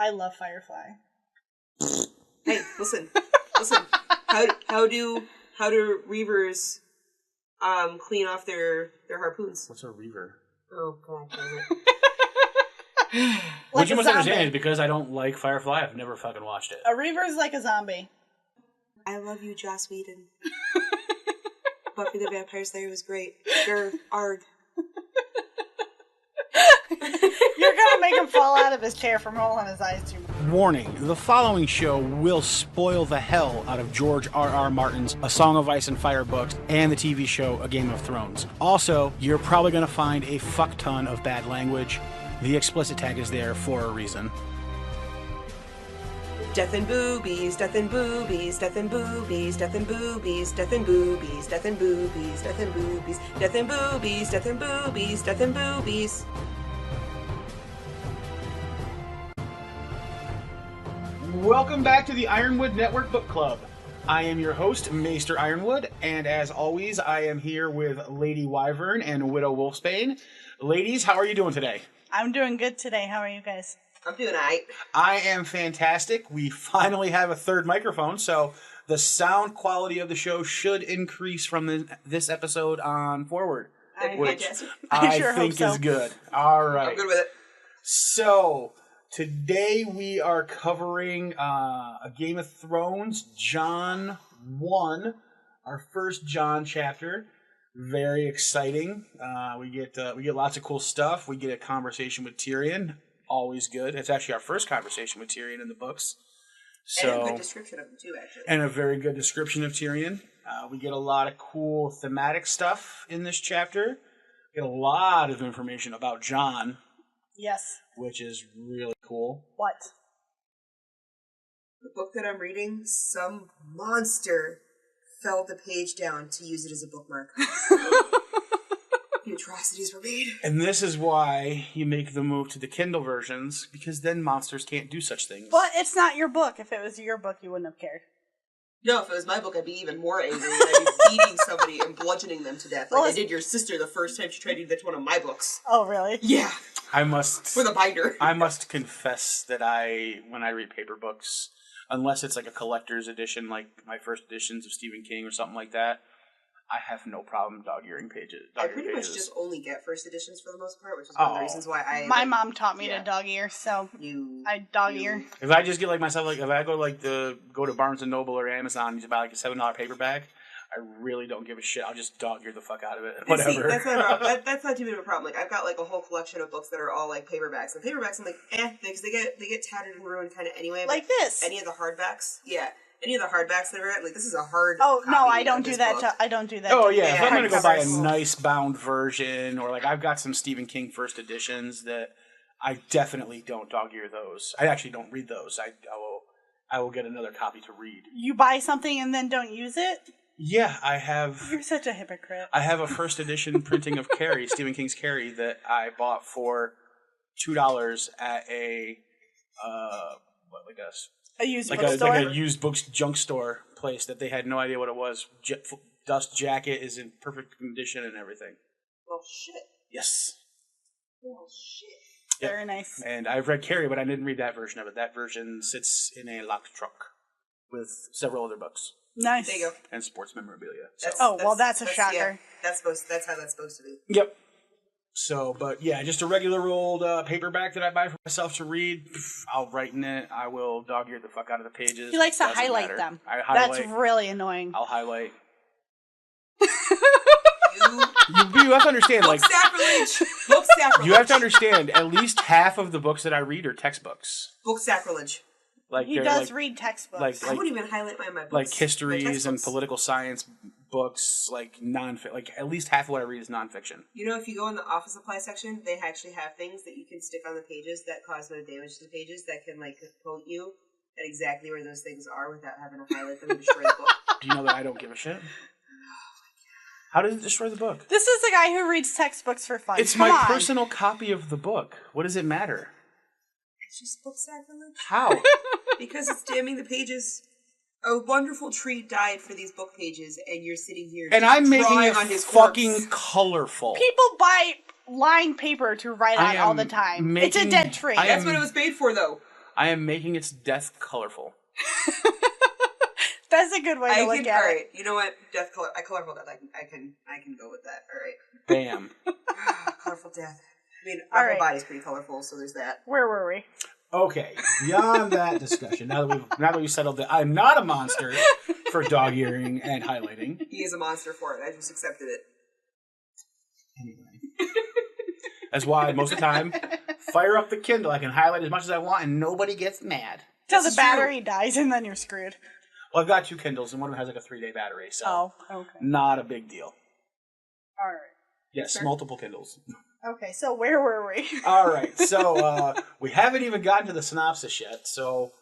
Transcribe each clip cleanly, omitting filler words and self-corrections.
I love Firefly. Hey, listen. How do reavers clean off their harpoons? What's a reaver? Oh god damn it. What you must understand is because I don't like Firefly, I've never fucking watched it. A reaver is like a zombie. I love you, Joss Whedon. Buffy the Vampire Slayer was great. Arg. You're gonna make him fall out of his chair from rolling his eyes too much. Warning, the following show will spoil the hell out of George R.R. Martin's A Song of Ice and Fire books and the TV show A Game of Thrones. Also, you're probably going to find a fuck ton of bad language. The explicit tag is there for a reason. Death and boobies, death and boobies, death and boobies, death and boobies, death and boobies, death and boobies, death and boobies, death and boobies, death and boobies, death and boobies. Welcome back to the Ironwood Network Book Club. I am your host, Maester Ironwood, and as always, I am here with Lady Wyvern and Widow Wolfsbane. Ladies, how are you doing today? I'm doing good today. How are you guys? I'm doing alright. I am fantastic. We finally have a third microphone, so the sound quality of the show should increase from this episode on forward, which I think is good. All right. I'm good with it. So, today we are covering A Game of Thrones, Jon 1, our first Jon chapter. Very exciting. We get lots of cool stuff. We get a conversation with Tyrion. Always good. It's actually our first conversation with Tyrion in the books. And a good description of him too, actually. And a very good description of Tyrion. We get a lot of cool thematic stuff in this chapter. We get a lot of information about Jon. Yes. Which is really cool. What? The book that I'm reading, some monster fell the page down to use it as a bookmark. The atrocities were made. And this is why you make the move to the Kindle versions, because then monsters can't do such things. But it's not your book. If it was your book, you wouldn't have cared. No, if it was my book, I'd be even more angry. I'd be beating somebody and bludgeoning them to death. Like I did your sister the first time she tried to do that to one of my books. Oh, really? Yeah. For the binder. I must confess that when I read paper books, unless it's like a collector's edition, like my first editions of Stephen King or something like that, I have no problem dog-earing pages. I pretty much just only get first editions for the most part, which is one of the reasons why My mom taught me to dog-ear, so I dog-ear. If I just get like myself, like if I go to Barnes & Noble or Amazon and just buy like a $7 paperback, I really don't give a shit. I'll just dog-ear the fuck out of it. Whatever. See, that's not a problem. That's not too big of a problem. Like I've got like a whole collection of books that are all like paperbacks. And paperbacks, I'm like, because they get tattered and ruined kind of anyway. Like this. Any of the hardbacks, any of the hardbacks that are like this is a hard. Oh no, I don't do that. I don't do that. Oh yeah, if I'm gonna go buy a nice bound version, or like I've got some Stephen King first editions that I definitely don't dog-ear those. I actually don't read those. I will get another copy to read. You buy something and then don't use it? Yeah, I have. You're such a hypocrite. I have a first edition printing of Carrie, Stephen King's Carrie, that I bought for $2 at a used bookstore? Like a used books junk store place that they had no idea what it was. Dust jacket is in perfect condition and everything. Well, shit. Yes. Well, shit. Yep. Very nice. And I've read Carrie, but I didn't read that version of it. That version sits in a locked truck with several other books. Nice. There you go. And sports memorabilia. So. That's a shocker. Yeah, that's how that's supposed to be. Yep. So, but yeah, just a regular old paperback that I buy for myself to read. I'll write in it. I will dog-ear the fuck out of the pages. He likes to highlight them. I highlight. That's really annoying. I'll highlight. You have to understand, Book sacrilege. Book sacrilege. You have to understand, at least half of the books that I read are textbooks. Book sacrilege. Like he does read textbooks. I wouldn't even highlight my books. Like histories and political science books, like non-fiction. Like at least half of what I read is nonfiction. You know, if you go in the office supply section, they actually have things that you can stick on the pages that cause no damage to the pages that can like point you at exactly where those things are without having to highlight them and destroy the book. Do you know that I don't give a shit? How does it destroy the book? This is the guy who reads textbooks for fun. It's my personal copy of the book. What does it matter? It's just book sacrilege. How? Because it's damning the pages. A wonderful tree died for these book pages, and you're sitting here and I'm making it on his fucking corpse. Colorful. People buy lined paper to write on all the time. It's a dead tree. That's what it was made for, though. I am making its death colorful. That's a good way to look at all it. right, you know what? Death color. Colorful death. I can go with that. All right. Bam. Colorful death. I mean, our All whole right. body's pretty colorful, so there's that. Where were we? Okay, beyond that discussion, now that we've settled that I'm not a monster for dog-earing and highlighting. He is a monster for it. I just accepted it. Anyway. That's why most of the time, fire up the Kindle. I can highlight as much as I want and nobody gets mad. Till This the is battery dies and then you're screwed. Well, I've got 2 Kindles and one of them has like a 3-day battery, so Oh, okay. not a big deal. All right. Yes, Sure. multiple Kindles. Okay, so where were we? All right, so we haven't even gotten to the synopsis yet. So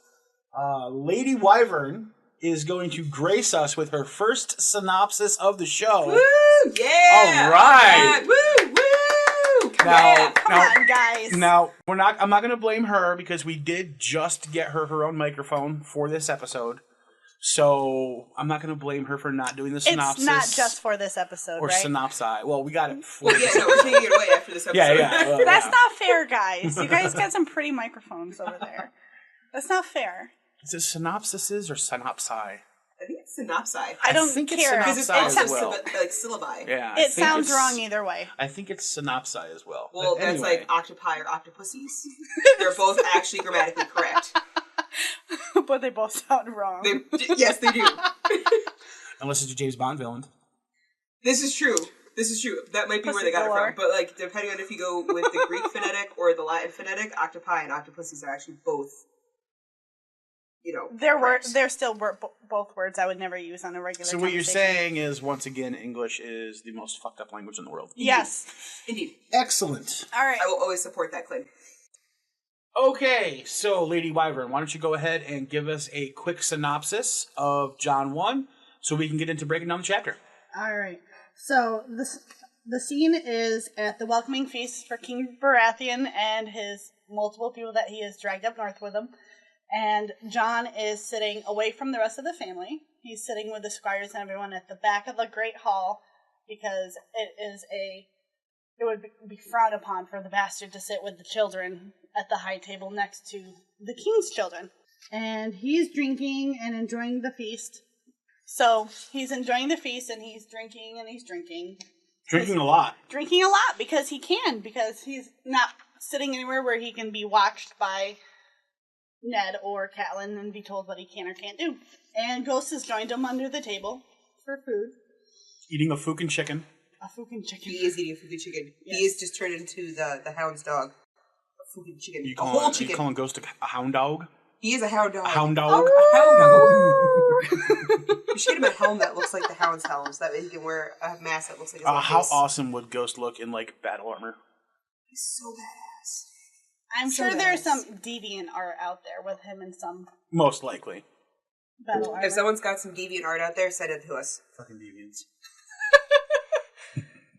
Lady Wyvern is going to grace us with her first synopsis of the show. Woo! Yeah! All right. Yeah, woo! Woo! Now, Come on, guys. Now, I'm not going to blame her because we did just get her own microphone for this episode. So I'm not going to blame her for not doing the synopsis. It's not just for this episode, or right? synopsi. Well, we got it. For Well, yeah, no, we're taking it away after this episode. Yeah. Well, That's yeah. not fair, guys. You guys got some pretty microphones over there. That's not fair. Is it synopsises or synopsi? I think it's synopsi. I don't think it's care. Because it's synopsi also as well. like syllabi. Yeah. I It think sounds it's- wrong either way. I think it's synopsi as well. Well, But that's anyway. like octopi or octopussies. They're both actually grammatically correct. But they both sound wrong. Yes, they do. Unless it's a James Bond villain. This is true. That might be where they got it Galore. from. But like, depending on if you go with the Greek phonetic or the Latin phonetic, octopi and octopussies are actually both. They're still both words I would never use on a regular So what you're conversation. saying is, once again, English is the most fucked up language in the world. Yes. Indeed. Excellent. All right. I will always support that claim. Okay, so Lady Wyvern, why don't you go ahead and give us a quick synopsis of John 1 so we can get into breaking down the chapter. All right. So the scene is at the welcoming feast for King Baratheon and his multiple people that he has dragged up north with him. And John is sitting away from the rest of the family. He's sitting with the squires and everyone at the back of the great hall because it would be frowned upon for the bastard to sit with the children at the high table next to the king's children. And he's drinking and enjoying the feast. So he's enjoying the feast and he's drinking and he's drinking. Drinking a lot. Drinking a lot because he can, because he's not sitting anywhere where he can be watched by Ned or Catelyn and be told what he can or can't do. And Ghost has joined him under the table for food. Eating a fookin chicken. A fucking chicken. He is eating a fucking chicken. Yes. He is just turned into the hound's dog. A fucking chicken. You A whole calling chicken. Ghost a hound dog? He is a hound dog. A hound dog? A hound dog. You should get him a helm that looks like the hound's helms. That way he can wear a mask that looks like his own How face. awesome would Ghost look in, like, battle armor? He's so badass. I'm So sure there's badass. some deviant art out there with him in some Most likely. battle armor. If someone's got some deviant art out there, send it to us. Fucking deviants.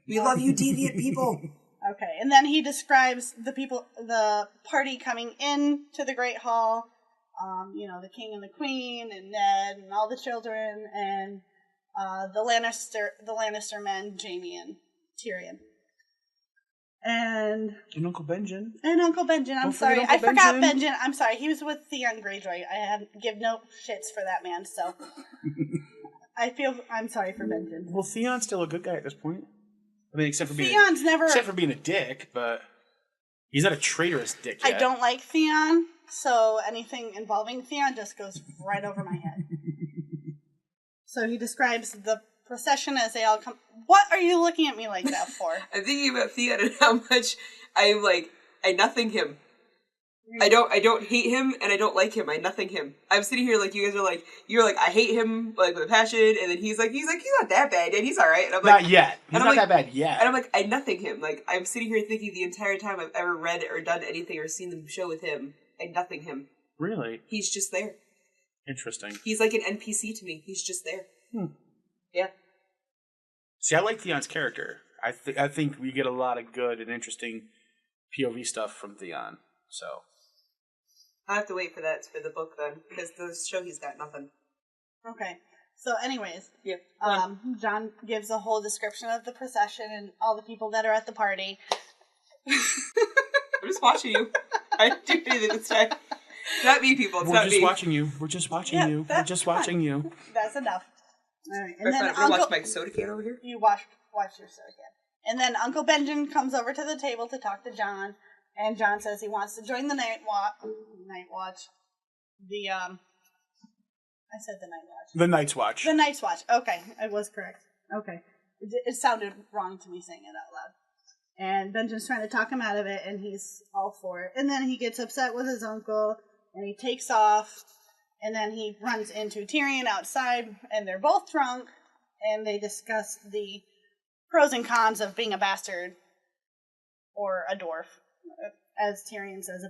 We love you, deviant people. Okay, and then he describes the party coming in to the Great Hall. The king and the queen, and Ned, and all the children, and the Lannister men, Jaime and Tyrion, and Uncle Benjen. Uncle Benjen. I'm Don't sorry, forget I Uncle forgot Benjen. Benjen. I'm sorry, he was with Theon Greyjoy. I give no shits for that man, so I'm sorry for Benjen. Well, Theon's still a good guy at this point. I mean, except for being a dick, but he's not a traitorous dick yet. I don't like Theon, so anything involving Theon just goes right over my head. So he describes the procession as they all come. What are you looking at me like that for? I'm thinking about Theon and how much I nothing him. I don't hate him and I don't like him. I nothing him. I'm sitting here like you guys are like, you're like, I hate him like with a passion, and then he's not that bad, and he's alright. And I'm like, Not yet. He's and I'm not like- that bad yet. and I'm like, I nothing him. Like, I'm sitting here thinking the entire time I've ever read or done anything or seen the show with him, I nothing him. Really? He's just there. Interesting. He's like an NPC to me. He's just there. Yeah. See, I like Theon's character. I think we get a lot of good and interesting POV stuff from Theon. So I have to wait for that for the book then, because the show he's got nothing. Okay. So, anyways, Yep. John gives a whole description of the procession and all the people that are at the party. I'm just watching you. I didn't do anything this time. Not me, people. It's We're not just me. watching you. We're just watching you. We're just watching you. That's enough. All right, and I'm then gonna watch my soda can over here. you watch your show again, and then Uncle Benjamin comes over to the table to talk to John, and John says he wants to join the night watch. The I said the night watch. The Night's Watch. The Night's Watch. Okay, I was correct. Okay, it sounded wrong to me saying it out loud. And Benjamin's trying to talk him out of it, and he's all for it. And then he gets upset with his uncle, and he takes off. And then he runs into Tyrion outside, and they're both drunk, and they discuss the pros and cons of being a bastard or a dwarf. As Tyrion says,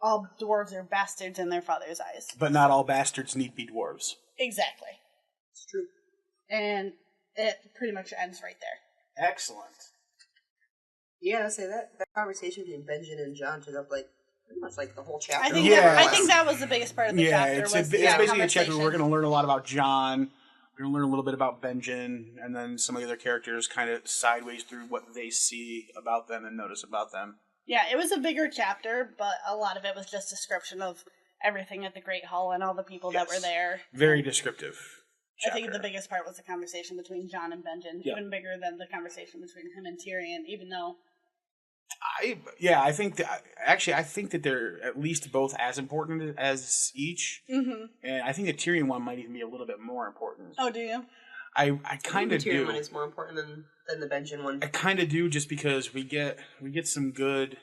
all dwarves are bastards in their father's eyes. But not all bastards need be dwarves. Exactly. It's true. And it pretty much ends right there. Excellent. Yeah, I say that conversation between Benjamin and John took up like pretty much like the whole chapter. I think, Yeah. I think that was the biggest part of the chapter. It's was basically a chapter where we're conversation. going to learn a lot about John. We're going to learn a little bit about Benjen, and then some of the other characters kind of sideways through what they see about them and notice about them. Yeah, it was a bigger chapter, but a lot of it was just description of everything at the Great Hall and all the people that were there. Very descriptive chapter. I think the biggest part was the conversation between John and Benjen, even bigger than the conversation between him and Tyrion, even though... I think that they're at least both as important as each. Mm-hmm. And I think the Tyrion one might even be a little bit more important. Oh, do you? I kind of do. The Tyrion one is more important than the Benjen one. I kind of do, just because we get some good...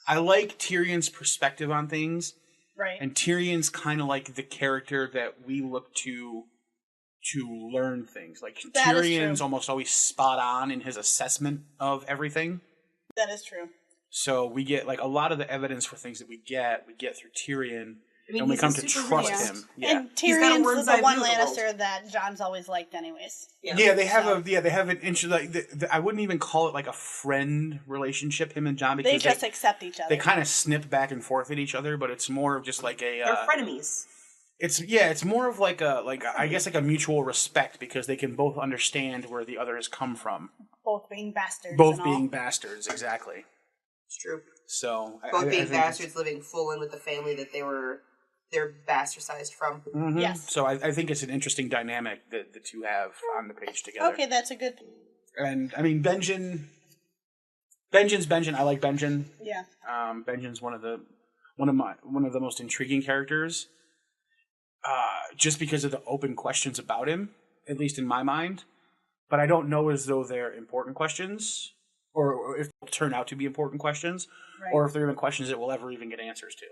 I like Tyrion's perspective on things. Right. And Tyrion's kind of like the character that we look to learn things. Like, that Tyrion's almost always spot on in his assessment of everything. That is true. So we get, like, a lot of the evidence for things that we get through Tyrion. I mean, and we he's come a to super trust realist. him. Yeah. And Tyrion's bird's the eye one view of the world. Lannister that John's always liked anyways. Yeah, they have an interest. Like, I wouldn't even call it like a friend relationship, him and John, because They just accept each other. they kind of snip back and forth at each other, but it's more of just like a. They're frenemies. It's more of like I guess like a mutual respect, because they can both understand where the other has come from. Both being bastards. Both and being all. bastards, exactly. It's true. So Both being think bastards living full in with the family that they're bastardized from. Mm-hmm. Yes. So I think it's an interesting dynamic that the two have on the page together. Okay, that's a good thing. And I mean, Benjen's Benjen. I like Benjen. Yeah. Benjen's one of the most intriguing characters. Just because of the open questions about him, at least in my mind. But I don't know as though they're important questions, or if they'll turn out to be important questions, Right. or if they're even questions that we'll ever even get answers to.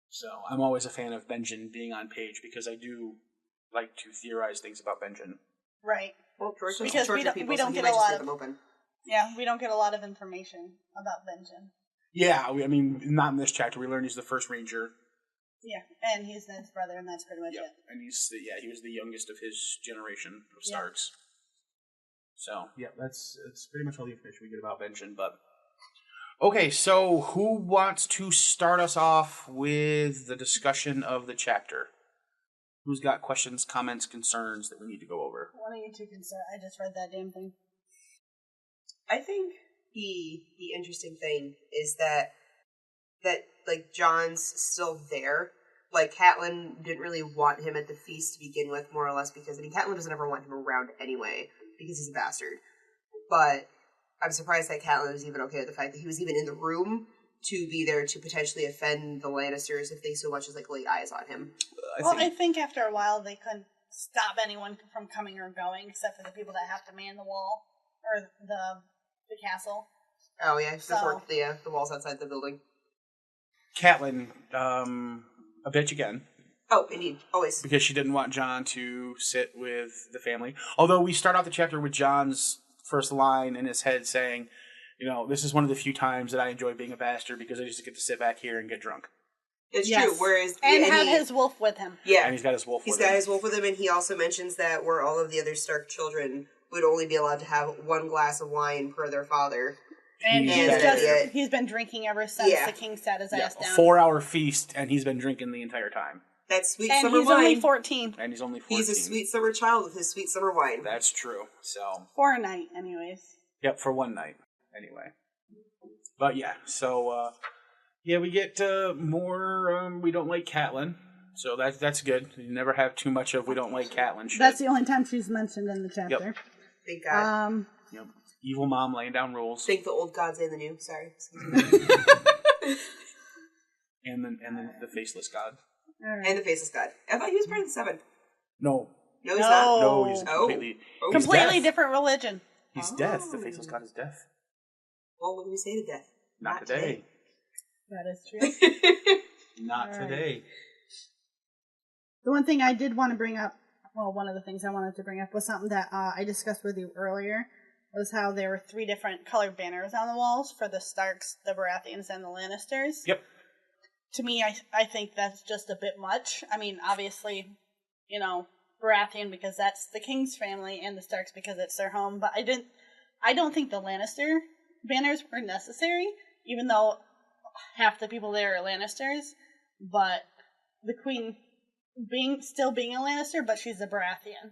So I'm always a fan of Benjen being on page, because I do like to theorize things about Benjen. Right. Well, George Because doesn't we torture don't- people, we so don't he get might a just lot leave of- them open. Yeah, we don't get a lot of information about Benjen. Yeah, I mean, not in this chapter. We learned he's the first ranger. Yeah, and he's Ned's brother, and that's pretty much it. And he was the youngest of his generation of Starks. So that's pretty much all the information we get about Benjen. But okay, so who wants to start us off with the discussion of the chapter? Who's got questions, comments, concerns that we need to go over? One of you two can start. I just read that damn thing. I think the interesting thing is that like John's still there. Like Catelyn didn't really want him at the feast to begin with, more or less, because Catelyn doesn't ever want him around anyway, because he's a bastard. But I'm surprised that Catelyn was even okay with the fact that he was even in the room to be there to potentially offend the Lannisters if they so much as like laid eyes on him. I think after a while they couldn't stop anyone from coming or going, except for the people that have to man the wall or the castle. Oh yeah, support the walls outside the building. Catelyn, a bitch again. Oh, indeed, always. Because she didn't want John to sit with the family. Although we start off the chapter with John's first line in his head saying, this is one of the few times that I enjoy being a bastard, because I just get to sit back here and get drunk. It's true. Whereas have his wolf with him. Yeah, and he's got his wolf. He's got his wolf with him, and he also mentions that where all of the other Stark children would only be allowed to have one glass of wine per their father. And he's been drinking ever since the king sat his ass down. 4-hour feast, and he's been drinking the entire time. That's sweet and summer he's wine. only 14. And he's only 14. He's a sweet summer child with his sweet summer wine. That's true. So for a night, anyways. Yep, for one night, anyway. But yeah, so Yeah, we get more. We don't like Catelyn, so that's good. You never have too much of we don't like Catelyn shit. That's the only time she's mentioned in the chapter. Yep. Thank God. Yep. Evil mom laying down rules. Thank the old gods and the new. Sorry. and then the faceless god. Right. And the faceless god. I thought he was part of the Seven. No. No, he's not. No, he's completely completely different religion. He's death. The faceless god is death. Well, what do we say to death? Not today. That is true. Not today. The one thing I did want to bring up, well, one of the things I wanted to bring up was something that I discussed with you earlier, was how there were 3 different colored banners on the walls for the Starks, the Baratheons, and the Lannisters. Yep. To me, I think that's just a bit much. I mean, obviously, you know, Baratheon because that's the King's family, and the Starks because it's their home, but I don't think the Lannister banners were necessary, even though half the people there are Lannisters, but the Queen still being a Lannister, but she's a Baratheon.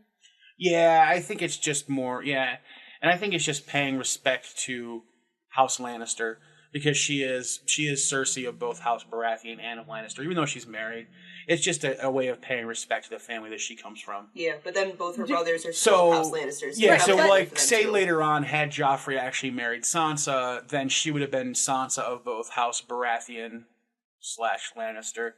Yeah, I think it's just more, and I think it's just paying respect to House Lannister, because she is Cersei of both House Baratheon and of Lannister, even though she's married. It's just a way of paying respect to the family that she comes from. Yeah, but then both her brothers are still House Lannisters. Yeah, right, so like, say later on, had Joffrey actually married Sansa, then she would have been Sansa of both House Baratheon / Lannister.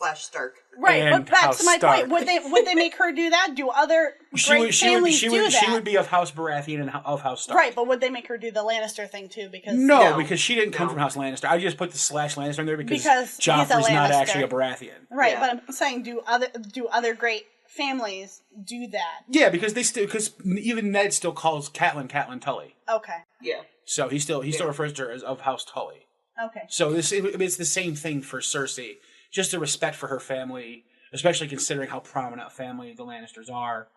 / Stark. Right, but back to my Stark. point. Would they make her do that? Do other families do that? She would be of House Baratheon and of House Stark. Right, but would they make her do the Lannister thing too? Because because she didn't come from House Lannister. I just put the / Lannister in there because he's Joffrey's a not Lannister. actually a Baratheon. Right, Yeah. but I'm saying, do other great families do that? Yeah, because even Ned still calls Catelyn Tully. Okay. Yeah. So he still refers to her as of House Tully. Okay. So it's the same thing for Cersei. Just a respect for her family, especially considering how prominent a family the Lannisters are.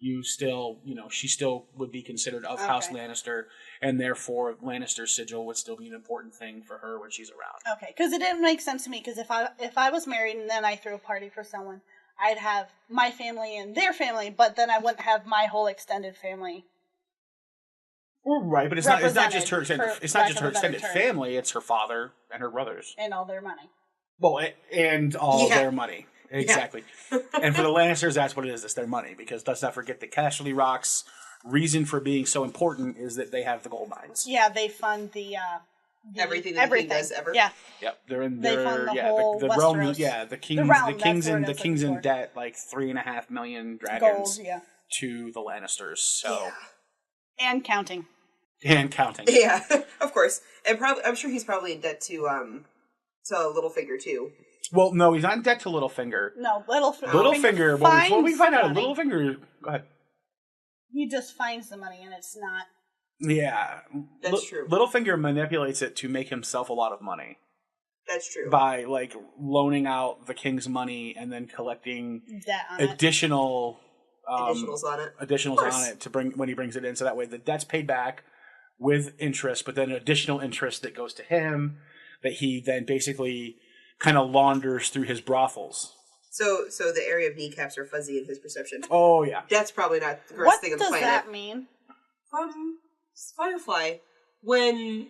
She still would be considered of House Lannister, and therefore Lannister sigil would still be an important thing for her when she's around. Okay, because it didn't make sense to me. Because if I was married and then I threw a party for someone, I'd have my family and their family, but then I wouldn't have my whole extended family. Right, but it's not just her. For It's not just her lack of a better extended term. family. It's her father and her brothers. And all their money. Well, and all their money. Exactly. And for the Lannisters, that's what it is. It's their money. Because let's not forget the Casterly Rock's reason for being so important is that they have the gold mines. Yeah, they fund everything that the king does ever. Yeah. Yep. They're in They fund the whole the realm. Westeros. Yeah, the king's in debt like 3.5 million dragons to the Lannisters. So and counting. And counting. Yeah, of course. And probably I'm sure he's probably in debt to Littlefinger too. Well, no, he's not in debt to Littlefinger. No, Littlefinger. Well, we find out Littlefinger. Go ahead. He just finds the money, and it's not. Yeah, that's true. Littlefinger manipulates it to make himself a lot of money. That's true. By like loaning out the king's money and then collecting debt on additionals on it to bring when he brings it in, so that way the debt's paid back with interest, but then additional interest that goes to him that he then basically kind of launders through his brothels. So the area of kneecaps are fuzzy in his perception. Oh, yeah. That's probably not the grossest thing on the planet. What does that mean? Firefly. When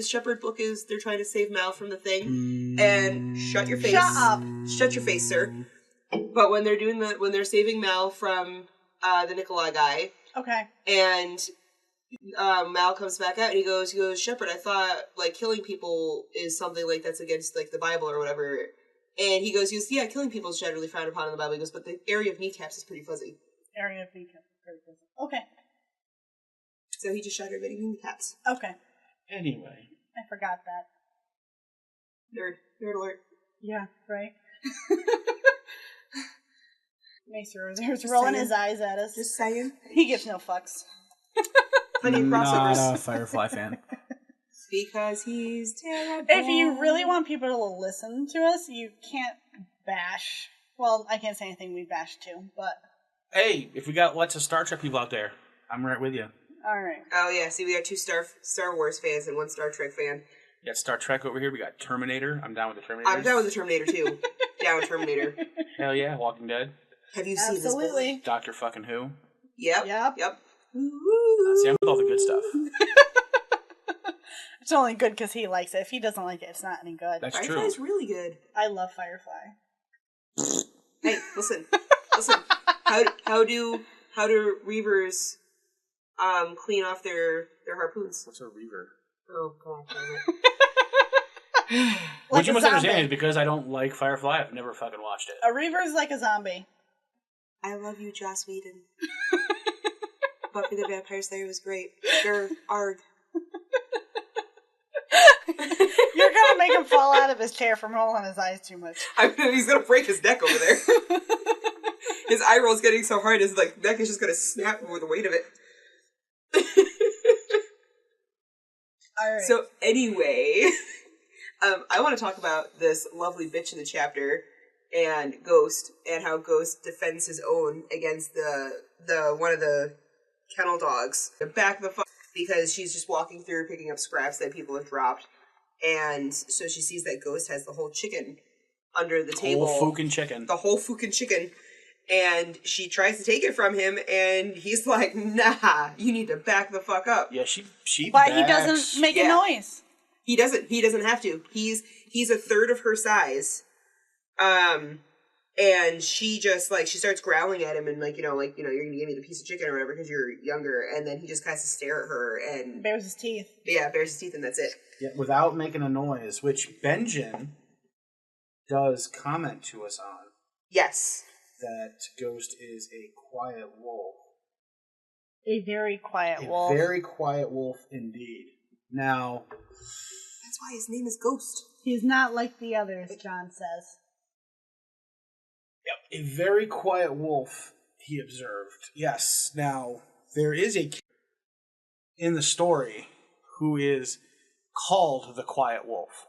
Shepherd Book is, they're trying to save Mal from the thing, and shut your face. Shut up. Shut your face, sir. But when they're saving Mal from the Nikolai guy. Okay. And Mal comes back out and he goes, Shepherd, I thought like killing people is something like that's against like the Bible or whatever. And he goes, yeah, killing people is generally frowned upon in the Bible. He goes, but the area of kneecaps is pretty fuzzy. Area of kneecaps is pretty fuzzy. Okay. So he just shot everybody kneecaps. Okay. Anyway. I forgot that. Nerd alert. Yeah, right. Maester there's rolling his eyes at us. Just saying. He gives no fucks. Funny Not crossovers. a Firefly fan. Because he's terrible. If you really want people to listen to us, you can't bash. Well, I can't say anything we bash too, but. Hey, if we got lots of Star Trek people out there, I'm right with you. All right. Oh yeah, see, we got 2 Star Wars fans and 1 Star Trek fan. We got Star Trek over here. We got Terminator. I'm down with the Terminator. I'm down with the Terminator too. Down with Terminator. Hell yeah, Walking Dead. Have you seen this boy? Dr. fucking Who. Yep. Yep. Yep. See, I'm with all the good stuff. It's only good because he likes it. If he doesn't like it, it's not any good. That's true. Firefly's really good. I love Firefly. Hey, listen. How do reavers clean off their harpoons? What's a reaver? Oh god. What you a must zombie. understand is because I don't like Firefly, I've never fucking watched it. A reaver's like a zombie. I love you, Joss Whedon. Buffy the Vampire Slayer was great. Arg. You're gonna make him fall out of his chair from rolling his eyes too much. He's gonna break his neck over there. His eye roll's getting so hard, his neck is just gonna snap with the weight of it. Alright. So anyway, I want to talk about this lovely bitch in the chapter and Ghost, and how Ghost defends his own against the one of the kennel dogs. Back the fuck, because she's just walking through picking up scraps that people have dropped, and so she sees that Ghost has the whole chicken under the table. Whole fucking chicken. The whole fucking chicken. And she tries to take it from him, and he's like, nah, you need to back the fuck up. Yeah, she But backs. he doesn't make a noise. He doesn't have to. He's a third of her size. And she just, she starts growling at him and, you're gonna give me the piece of chicken or whatever because you're younger. And then he just has to stare at her and... Bares his teeth. Yeah, bares his teeth, and that's it. Yeah, without making a noise, which Benjen does comment to us on. Yes. That Ghost is a quiet wolf. A very quiet wolf. A very quiet wolf indeed. Now... That's why his name is Ghost. He's not like the others, John says. Yep, a very quiet wolf, he observed. Yes, now, there is a kid in the story who is called the Quiet Wolf.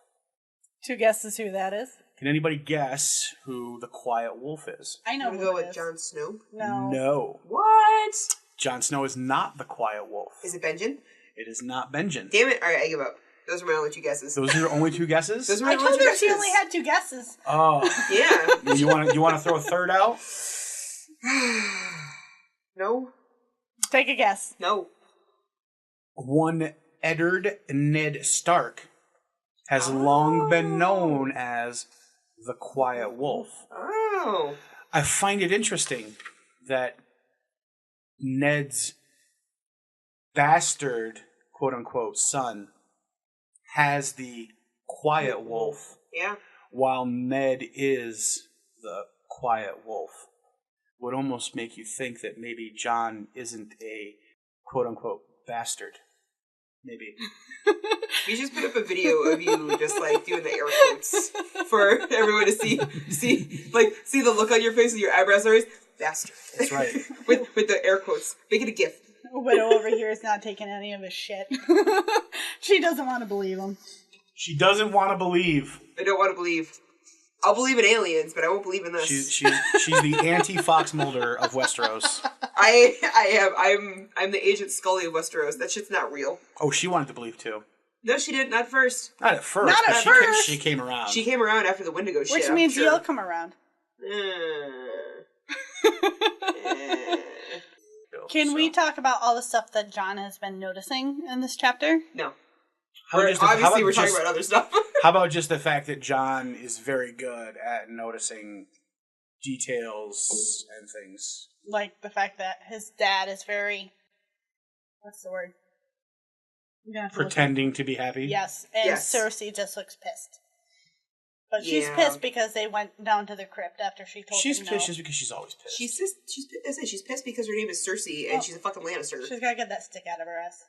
2 guesses who that is? Can anybody guess who the Quiet Wolf is? I know I'm who gonna go it with is. Jon Snow. No. What? Jon Snow is not the Quiet Wolf. Is it Benjen? It is not Benjen. Damn it. Alright, I give up. Those are my only 2 guesses. Those are your only 2 guesses? Those are my I only told 2 her guesses. she only had 2 guesses. Oh. Yeah. You want to throw a third out? No. Take a guess. No. One Eddard Ned Stark has long been known as the Quiet Wolf. Oh. I find it interesting that Ned's bastard, quote-unquote, son has the Quiet Wolf, Yeah. while Ned is the Quiet Wolf. Would almost make you think that maybe John isn't a quote-unquote bastard. Maybe. You just put up a video of you just doing the air quotes for everyone to see the look on your face with your eyebrows raised. Bastard. That's right. with the air quotes. Make it a GIF. Widow over here is not taking any of his shit. She doesn't want to believe him. She doesn't want to believe. I don't want to believe. I'll believe in aliens, but I won't believe in this. She's the anti-Fox Mulder of Westeros. I'm the Agent Scully of Westeros. That shit's not real. Oh, she wanted to believe too. No, she didn't. Not first. Not at first. Not but at first. She came around. She came around after the Wendigo shit. Which I'm means sure. you'll come around. Can we talk about all the stuff that John has been noticing in this chapter? No. How We're talking about other stuff. How about just the fact that John is very good at noticing details and things? Like the fact that his dad is very... What's the word? I'm gonna have to look Pretending to be happy? Yes, and Yes. Cersei just looks pissed. But she's Yeah. pissed because they went down to the crypt after she told She's him no. pissed just because she's always pissed. She's pissed because her name is Cersei and she's a fucking Lannister. She's gotta get that stick out of her ass.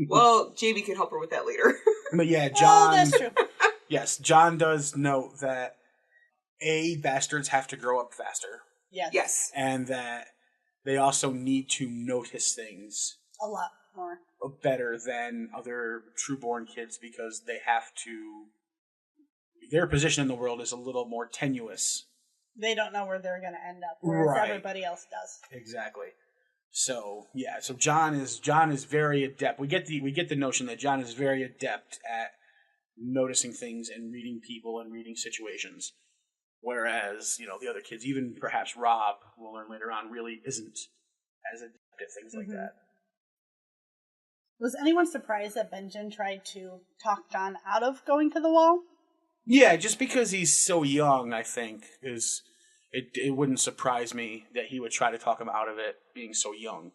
Well, Jamie can help her with that later. But yeah, John... Oh, that's true. Yes, John does note that bastards have to grow up faster. Yes. Yes. And that they also need to notice things A lot more. better than other true-born kids because they have to... Their position in the world is a little more tenuous. They don't know where they're gonna end up, whereas Right. everybody else does. Exactly. So yeah, so John is very adept. We get the notion that John is very adept at noticing things and reading people and reading situations. Whereas, the other kids, even perhaps Rob, we'll learn later on, really isn't as adept at things like that. Was anyone surprised that Benjen tried to talk Jon out of going to the wall? Yeah, just because he's so young, I think, it wouldn't surprise me that he would try to talk him out of it being so young.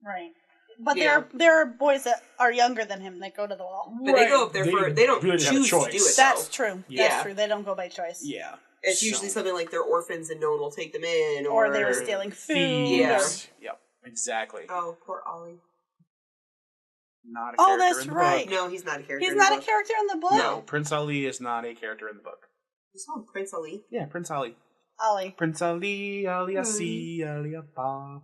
Right. But Yeah. there are boys that are younger than him that go to the wall. But they go up there they don't really have a choose to choice. do it, That's though. true. Yeah. That's true. They don't go by choice. Yeah. It's usually something like they're orphans and no one will take them in. Or they were stealing food. Thieves. Yep, exactly. Oh, poor Ollie. Not a Oh, character that's in the right. book. No, he's not a character He's in the not a book. character in the book? No, Prince Ali is not a character in the book. You saw him, Prince Ali. Yeah, Prince Ali. Ollie. Prince Ali, Ali, Ali, Baba.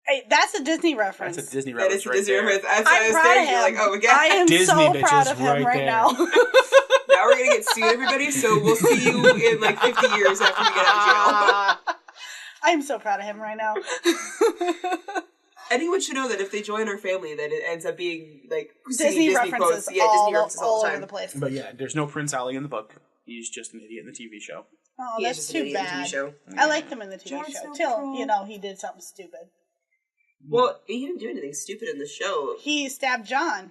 Hey, that's a Disney reference. That's a Disney That reference is a right Disney there. reference. As I'm I was proud there, of you're him. like, oh my god. I am Disney so bitches proud of him right right there. now. Now we're gonna get sued, everybody, so we'll see you in like 50 years after we get out of jail. I'm so proud of him right now. Anyone should know that if they join our family, that it ends up being like Disney references quotes. Yeah, Disney references all all the over time. the place. But yeah, there's no Prince Ali in the book. He's just an idiot in the TV show. Oh, He is that's just an too idiot in the bad. TV show. I liked him in the TV Jon show. Snow Till, Patrol. he did something stupid. Well, he didn't do anything stupid in the show. He stabbed Jon.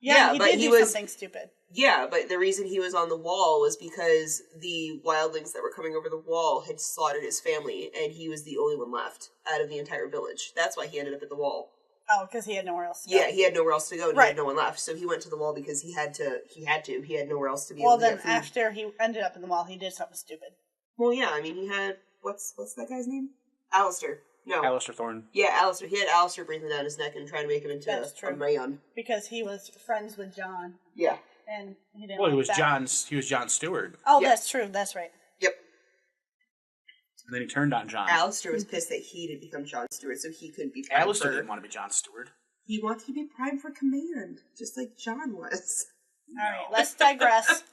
Yeah, he but did he do was- something stupid. Yeah, but the reason he was on the wall was because the wildlings that were coming over the wall had slaughtered his family, and he was the only one left out of the entire village. That's why he ended up at the wall. Oh, because he had nowhere else to go. Yeah, he had nowhere else to go, and he Right. had no one left. So he went to the wall because he had to. He had nowhere else to be. Well, able to then get food. after he ended up in the wall, he did something stupid. Well, yeah, I mean, he had what's that guy's name? Alistair. No. Alistair Thorne. Yeah, Alistair. He had Alistair breathing down his neck and trying to make him into That's true. a man. Because he was friends with Jon, Yeah. and he didn't Well, like that. he was Jon's steward. Oh, Yeah. that's true. That's right. Yep. And then he turned on Jon. Alistair was pissed that he did become Jon's steward, so he couldn't be prime Alistair for... didn't want to be Jon's steward. He wanted to be prime for command, just like Jon was. All right, let's digress.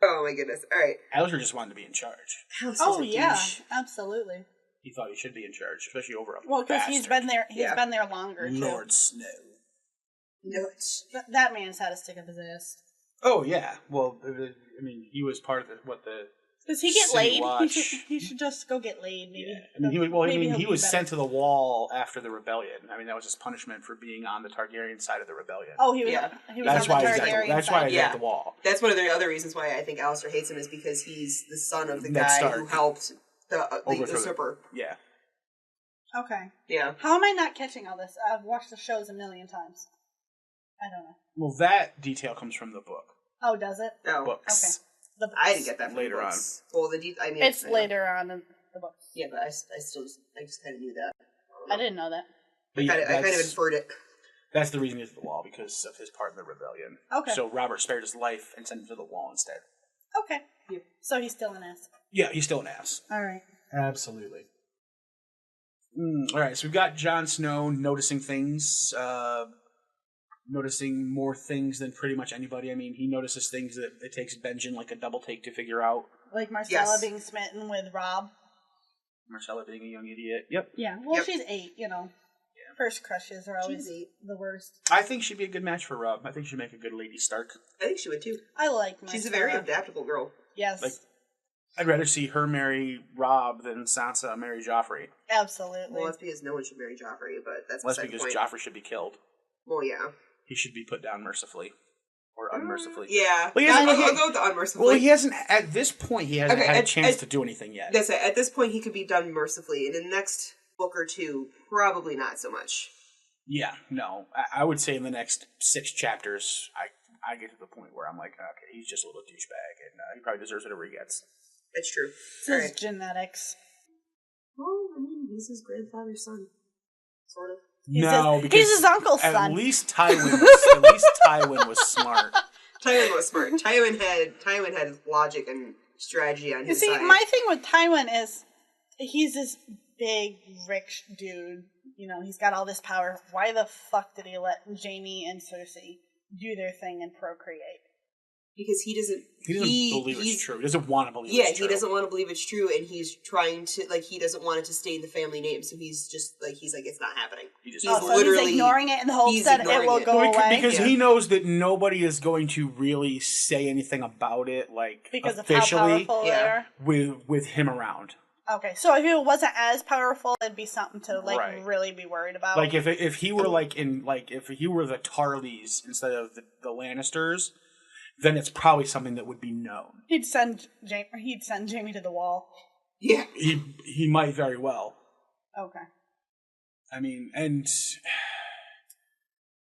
Oh my goodness. All right. Alistair just wanted to be in charge. Alistair's Oh a yeah, douche. absolutely. He thought he should be in charge, especially over a Well, because he's been there. He's Yeah. been there longer too. Lord Snow. No, it's... That man's had a stick up his ass. Oh yeah. Well, I mean, he was part of the Does he get City laid? Watch. He should just go get laid. Maybe. Yeah. I mean, Maybe he he'll was be sent better. to the wall after the rebellion. I mean, that was his punishment for being on the Targaryen side of the rebellion. Oh, he was. Yeah. He was that's on why the he's Targaryen that's why side. he's Yeah. at the wall. That's one of the other reasons why I think Alistair hates him is because he's the son of the Ned guy Stark. who helped the Overthrow the- usurper. Yeah. Okay. Yeah. How am I not catching all this? I've watched the shows a million times. I don't know. Well, that detail comes from the book. Oh, does it? No. Books. Okay. The books. I didn't get that from Later the on. books. Well, I mean, It's I- later on in the books. Yeah, but I still just kind of knew that. I didn't know that. But I yeah, kind of that's- inferred it. That's the reason he's at the wall, because of his part in the rebellion. Okay. So Robert spared his life and sent him to the wall instead. Okay. Yep. So he's still an ass. Yeah, he's still an ass. All right. Absolutely. All right, so we've got Jon Snow noticing things, noticing more things than pretty much anybody. I mean, he notices things that it takes Benjen like a double take to figure out. Like Marcella Yes. being smitten with Rob. Marcella being a young idiot. Yep. Yeah. Well, Yep. she's 8, you know. First crushes are always She's 8. the worst. I think she'd be a good match for Rob. I think she'd make a good Lady Stark. I think she would too. I like Marcella. She's a very adaptable girl. Yes. Like, I'd rather see her marry Rob than Sansa marry Joffrey. Absolutely. Well, that's because no one should marry Joffrey, but that's That's beside the because point. Joffrey should be killed. Well, yeah. He should be put down mercifully. Or unmercifully. Yeah. Well, he I'll hasn't- go with the unmercifully. Well, he hasn't, at this point, he hasn't Okay, had a at- chance at- to do anything yet. That's it. At this point, he could be done mercifully. In the next book or two, probably not so much. Yeah, no. I would say in the next 6 chapters, I get to the point where I'm like, okay, he's just a little douchebag, and he probably deserves whatever he gets. It's true. It's All his right. genetics. Well, I mean, he's his grandfather's son. Sort of. He's his uncle's at son. least Tywin was smart. Tywin was smart. Tywin had logic and strategy on You his see, side. my thing with Tywin is he's this big, rich dude. You know, he's got all this power. Why the fuck did he let Jaime and Cersei do their thing and procreate? Because he doesn't Believe it's true. He doesn't want to believe Yeah, it's true. he doesn't want to believe it's true, and he's trying to, like, he doesn't want it to stay in the family name, so he's like, it's not happening. He's So he's ignoring it in the hopes that it ignoring will it. go away. Because Yeah. he knows that nobody is going to really say anything about it, like, Because of how officially, powerful they Yeah. are. with him around. Okay, so if it wasn't as powerful, it'd be something to Right. really be worried about. Like if he were if he were the Tarleys instead of the Lannisters, then it's probably something that would be known. He'd send Jamie to the wall. Yeah. He might very well. Okay. I mean, and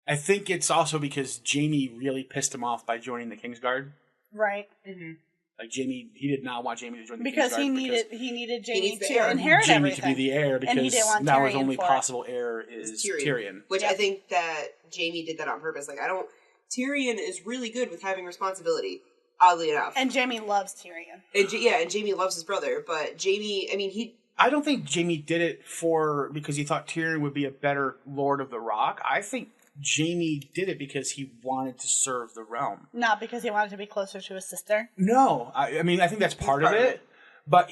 I think it's also because Jamie really pissed him off by joining the Kingsguard. Right. Mm-hmm. Like Jamie, he did not want Jamie to join the Because Kingsguard he needed Jamie needs the to heir. inherit Jamie everything. to be the heir because And he didn't want now his Tyrion only for it. possible heir is Tyrion. Which I think that Jamie did that on purpose. Like, Tyrion is really good with having responsibility, oddly enough. And Jamie loves Tyrion. And Jamie loves his brother, but Jamie, I mean, I don't think Jamie did it because he thought Tyrion would be a better Lord of the Rock. I think Jamie did it because he wanted to serve the realm. Not because he wanted to be closer to his sister. No, I mean I think that's part of it. But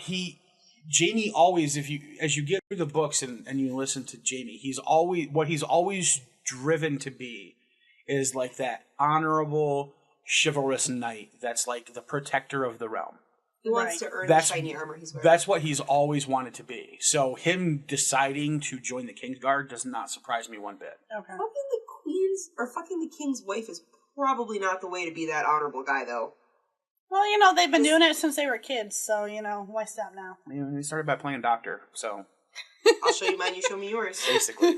Jamie always, as you get through the books and you listen to Jamie, he's always driven to be is like that honorable, chivalrous knight that's like the protector of the realm. he wants to earn the shiny armor he's wearing. That's what he's always wanted to be. So him deciding to join the Kingsguard does not surprise me one bit. Okay. Fucking the king's wife is probably not the way to be that honorable guy, though. Well, they've been doing it since they were kids, so, why stop now? They started by playing doctor, so I'll show you mine, you show me yours. basically.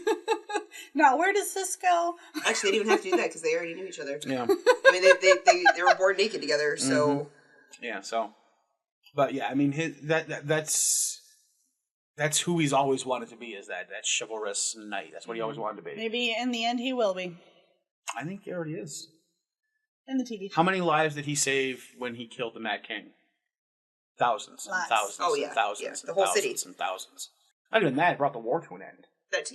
Now, where does this go? Actually, they didn't even have to do that because they already knew each other. Yeah. I mean, they were born naked together, so... Mm-hmm. Yeah, so... But yeah, I mean, that's who he's always wanted to be, is that chivalrous knight. That's what he always wanted to be. Maybe in the end he will be. I think he already is. In the TV show. How many lives did he save when he killed the Mad King? Thousands and Lots. thousands Oh, yeah. and thousands Yeah, and the whole thousands city. and thousands. Not even that, it brought the war to an end. That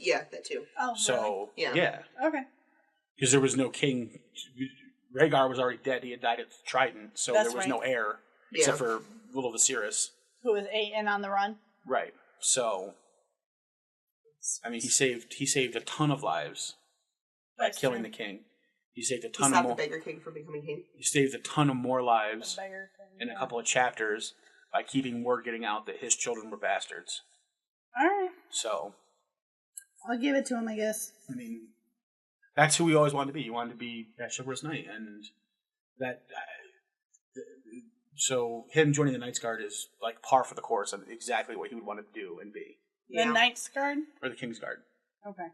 too. Oh, So, really? yeah. Okay. Because there was no king. Rhaegar was already dead. He had died at Trident, so That's there was right. no heir except for little Viserys. Who was 8 and on the run? Right. So, I mean, he saved a ton of lives by That's killing true. the king. He saved a He ton of stopped more. the beggar king from becoming king. He saved a ton of more lives The beggar thing, in a yeah. couple of chapters by keeping word getting out that his children were bastards. Alright. So, I'll give it to him, I guess. I mean, that's who he always wanted to be. He wanted to be that chivalrous knight, and that. So him joining the Knights Guard is like par for the course of exactly what he would want to do and be, The Knight's Guard? or the King's Guard. Okay.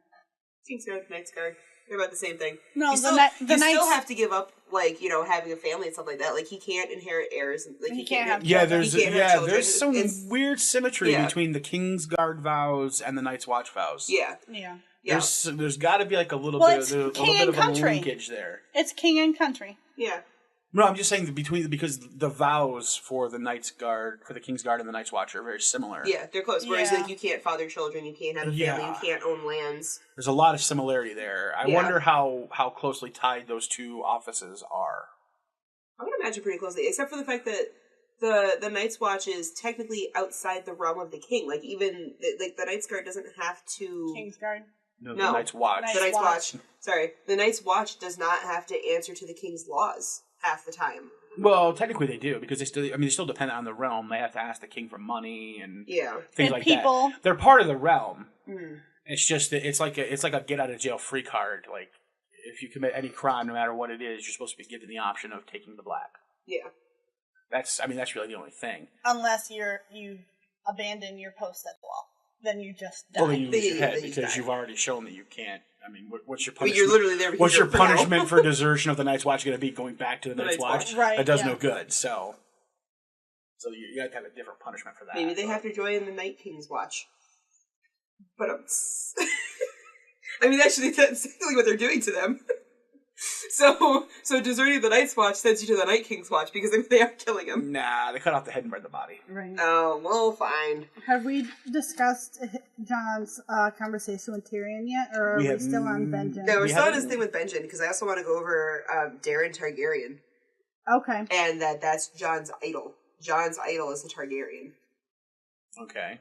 King's Guard, Knight's Guard. They're about the same thing. No, you the still, Knights... you still have to give up, having a family and stuff like that. Like, he can't inherit heirs. Like, He can't have Yeah, children. there's He can't have children. there's some It's- weird symmetry Yeah. between the King's Guard vows and the Night's Watch vows. Yeah. Yeah. Yeah. There's got to be like a little Well, bit it's of a king little bit and of a country. linkage there. It's king and country. Yeah. No, I'm just saying that because the vows for the Knight's Guard, for the King's Guard and the Night's Watch are very similar. Yeah, they're close. Whereas, Yeah. like, you can't father children, you can't have a family, Yeah. you can't own lands. There's a lot of similarity there. I Yeah. wonder how closely tied those two offices are. I would imagine pretty closely, except for the fact that the Night's Watch is technically outside the realm of the king. Like, even, the Night's Guard doesn't have to... King's Guard. No, No. the Night's Watch. Night's The Night's Watch. Watch. Sorry. The Night's Watch does not have to answer to the king's laws half the time. Well, technically they do because they still depend on the realm. They have to ask the king for money and Yeah. things And like people. that. They're part of the realm. Mm. It's just that it's like a get out of jail free card. Like if you commit any crime, no matter what it is, you're supposed to be given the option of taking the black. Yeah. That's really the only thing. Unless you abandon your post at the wall. Then you just die. Well, then you lose your Yeah, head then you because die. you've already shown that you can't. I mean, what's your I mean, punishment? you're literally there because What's your you're for now. punishment for desertion of the Night's Watch going to be? Going back to the Night's Night's Watch? Watch. Right, That does yeah. no good. So you got to have a different punishment for that. Maybe they but- have to join the Night King's Watch. But I mean, actually, that's exactly what they're doing to them. So deserting the Night's Watch sends you to the Night King's Watch because they are killing him. Nah, they cut off the head and burned the body. Right. Oh, well, fine. Have we discussed John's conversation with Tyrion yet, or are We we have still on Benjen? No, we're We still on haven't- his thing with Benjen because I also want to go over Darren Targaryen. Okay. And that's John's idol. John's idol is a Targaryen. Okay.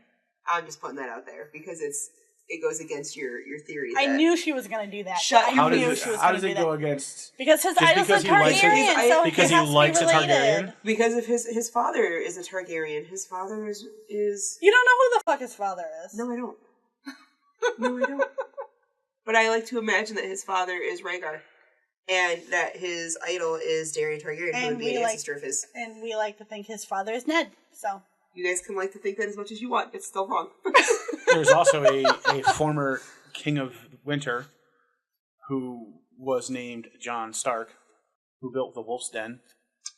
I'm just putting that out there because it's it goes against your theory. I knew she was going to do that. Shut- I How knew does she was how going does to do it that. go against? Because his Just idol's a because he likes it- Targaryen, so because he he has likes to a be related. Targaryen? because of his father is a Targaryen. His father is You don't know who the fuck his father is. no, I don't. No, I don't. But I like to imagine that his father is Rhaegar, and that his idol is Daenerys Targaryen, who would be an ancestor of his. And we like to think his father is Ned, so. You guys can like to think that as much as you want. It's still wrong. There's also a former King of Winter who was named Jon Stark, who built the Wolf's Den.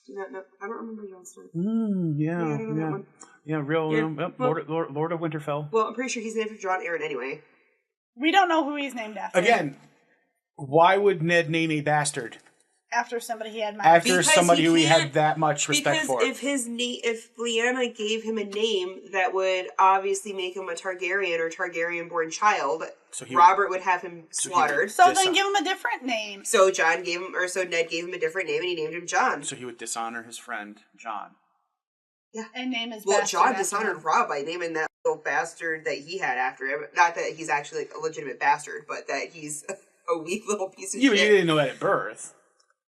Do not know. I don't remember Jon Stark. Yeah, I don't know that one. Yeah, real Yeah, well- Lord of Winterfell. Well, I'm pretty sure he's named for Jon Arryn anyway. We don't know who he's named after. Again, why would Ned name a bastard After somebody he admires. after Because somebody he who he can't- had that much respect Because for? if Lyanna gave him a name that would obviously make him a Targaryen or Targaryen-born child, So he Robert would have him So he slaughtered. So Dishon- then give him a different name. So Ned gave him a different name, and he named him Jon. So he would dishonor his friend John. And name his Well, bastard Jon after dishonored him. Rob by naming that little bastard that he had after him. Not that he's actually like a legitimate bastard, but that he's a weak little piece of Yeah, but shit. you didn't know that at birth.